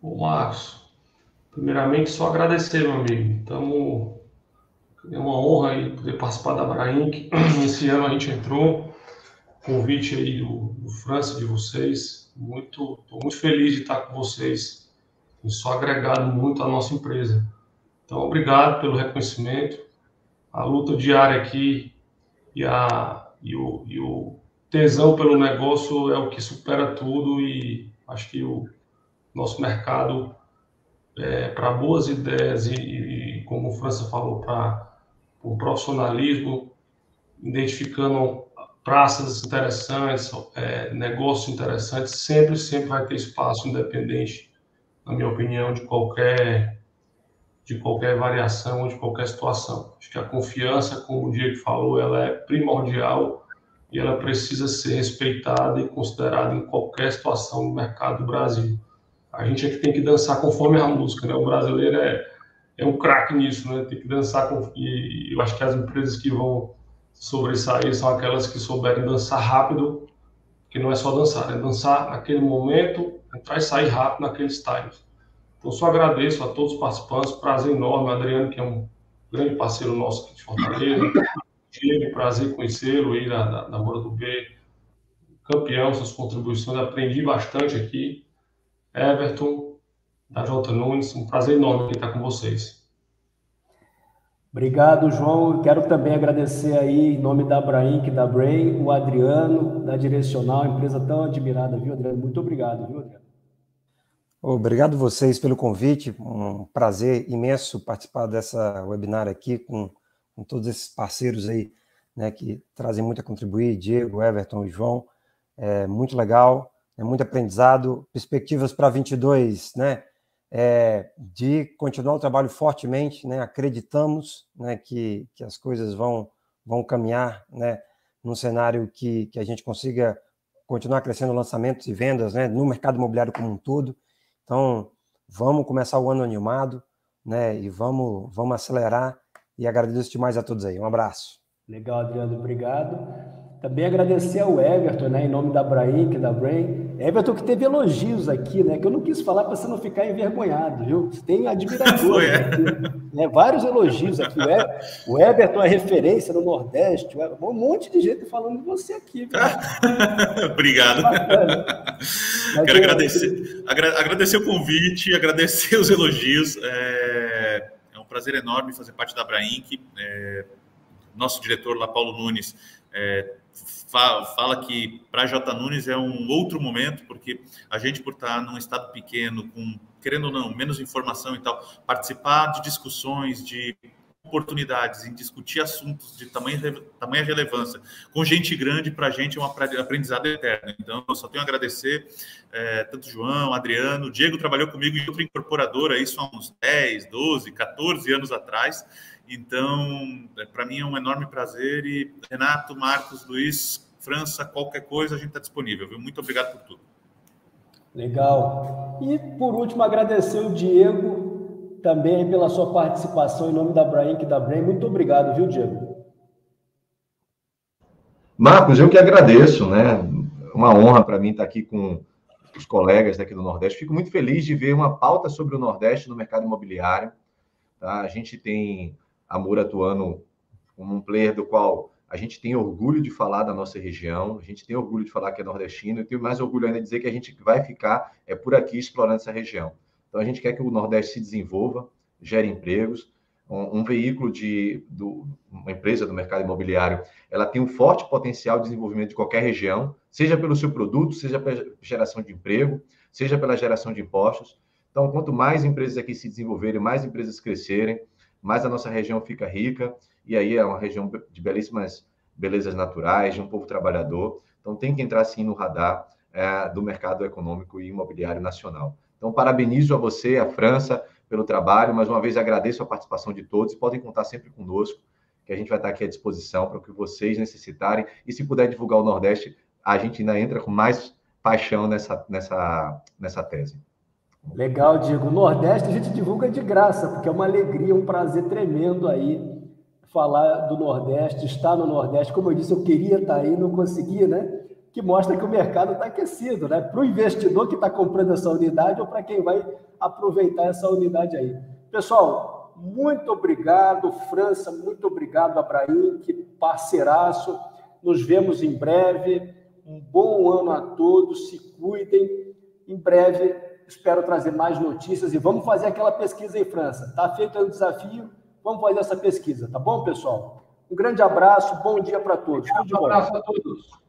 Ô, Marcos, primeiramente só agradecer, meu amigo. É uma honra aí poder participar da Abrainc. Esse ano a gente entrou, convite aí do França, de vocês. Estou muito feliz de estar com vocês. Tem só agregado muito à nossa empresa. Então, obrigado pelo reconhecimento. A luta diária aqui e o tesão pelo negócio é o que supera tudo, e acho que o nosso mercado, para boas ideias e, como o França falou, para o profissionalismo, identificando praças interessantes, negócios interessantes, sempre vai ter espaço, independente, na minha opinião, de qualquer variação ou de qualquer situação. Acho que a confiança, como o Diego falou, ela é primordial e ela precisa ser respeitada e considerada em qualquer situação do mercado do Brasil. A gente é que tem que dançar conforme a música, né? O brasileiro é um craque nisso, né? Tem que dançar e eu acho que as empresas que vão sobressair são aquelas que souberem dançar rápido, que não é só dançar, é dançar naquele momento, entrar e sair rápido naqueles times. Então, só agradeço a todos os participantes, prazer enorme, Adriano, que é um grande parceiro nosso aqui de Fortaleza, tive prazer conhecê-lo aí da Moura do B, campeão, suas contribuições, aprendi bastante aqui. Everton, da J. Nunes, um prazer enorme estar com vocês. Obrigado, João. Quero também agradecer aí, em nome da Abrainc, da Brain, o Adriano, da Direcional, empresa tão admirada, viu, Adriano? Muito obrigado, viu, Adriano? Obrigado vocês pelo convite, um prazer imenso participar dessa webinar aqui com todos esses parceiros aí, né, que trazem muito a contribuir, Diego, Everton e João. É muito legal, é muito aprendizado, perspectivas para 22, né, de continuar o trabalho fortemente, né, acreditamos, né, que as coisas vão caminhar, né, num cenário que a gente consiga continuar crescendo lançamentos e vendas, né, no mercado imobiliário como um todo. Então, vamos começar o ano animado, né, e vamos acelerar, e agradeço demais a todos aí. Um abraço. Legal, Adriano, obrigado. Também agradecer ao Everton, né, em nome da Abrainc, da Brain. Everton que teve elogios aqui, né, que eu não quis falar para você não ficar envergonhado, viu? Tem admiradores aqui, né, vários elogios aqui. O Everton é referência no Nordeste, um monte de gente falando de você aqui. Obrigado. Quero agradecer o convite, agradecer os elogios. É um prazer enorme fazer parte da Abrainc. Nosso diretor lá, Paulo Nunes, fala que para a J. Nunes é um outro momento, porque a gente, por estar num estado pequeno, querendo ou não, menos informação e tal, participar de discussões, de oportunidades, em discutir assuntos de tamanha relevância com gente grande, para a gente é um aprendizado eterno. Então, eu só tenho a agradecer tanto João, Adriano, Diego trabalhou comigo em outra incorporadora, isso há uns 10, 12, 14 anos atrás. Então, para mim é um enorme prazer. E Renato, Marcos, Luiz, França, qualquer coisa a gente está disponível, viu? Muito obrigado por tudo. Legal. E, por último, agradecer o Diego também pela sua participação em nome da Abrainc e da Brain. Muito obrigado, viu, Diego? Marcos, eu que agradeço, né? Uma honra para mim estar aqui com os colegas daqui do Nordeste. Fico muito feliz de ver uma pauta sobre o Nordeste no mercado imobiliário. Tá? A gente tem a Moura atuando como um player do qual a gente tem orgulho de falar da nossa região, a gente tem orgulho de falar que é nordestino, e tenho mais orgulho ainda de dizer que a gente vai ficar por aqui explorando essa região. Então, a gente quer que o Nordeste se desenvolva, gere empregos. Um veículo uma empresa do mercado imobiliário, ela tem um forte potencial de desenvolvimento de qualquer região, seja pelo seu produto, seja pela geração de emprego, seja pela geração de impostos. Então, quanto mais empresas aqui se desenvolverem, mais empresas crescerem, mais a nossa região fica rica, e aí é uma região de belíssimas belezas naturais, de um povo trabalhador. Então, tem que entrar, sim, no radar do mercado econômico e imobiliário nacional. Então, parabenizo a você, a França, pelo trabalho. Mais uma vez, agradeço a participação de todos. Podem contar sempre conosco, que a gente vai estar aqui à disposição para o que vocês necessitarem. E se puder divulgar o Nordeste, a gente ainda entra com mais paixão nessa tese. Legal, Diego. O Nordeste a gente divulga de graça, porque é uma alegria, um prazer tremendo aí falar do Nordeste, estar no Nordeste. Como eu disse, eu queria estar aí, não consegui, né? Que mostra que o mercado está aquecido, né? Para o investidor que está comprando essa unidade ou para quem vai aproveitar essa unidade aí. Pessoal, muito obrigado, França, muito obrigado, Abraim, que parceiraço. Nos vemos em breve. Um bom ano a todos, se cuidem. Em breve, espero trazer mais notícias e vamos fazer aquela pesquisa em França. Está feito o desafio, vamos fazer essa pesquisa, tá bom, pessoal? Um grande abraço, bom dia para todos. Um abraço a todos.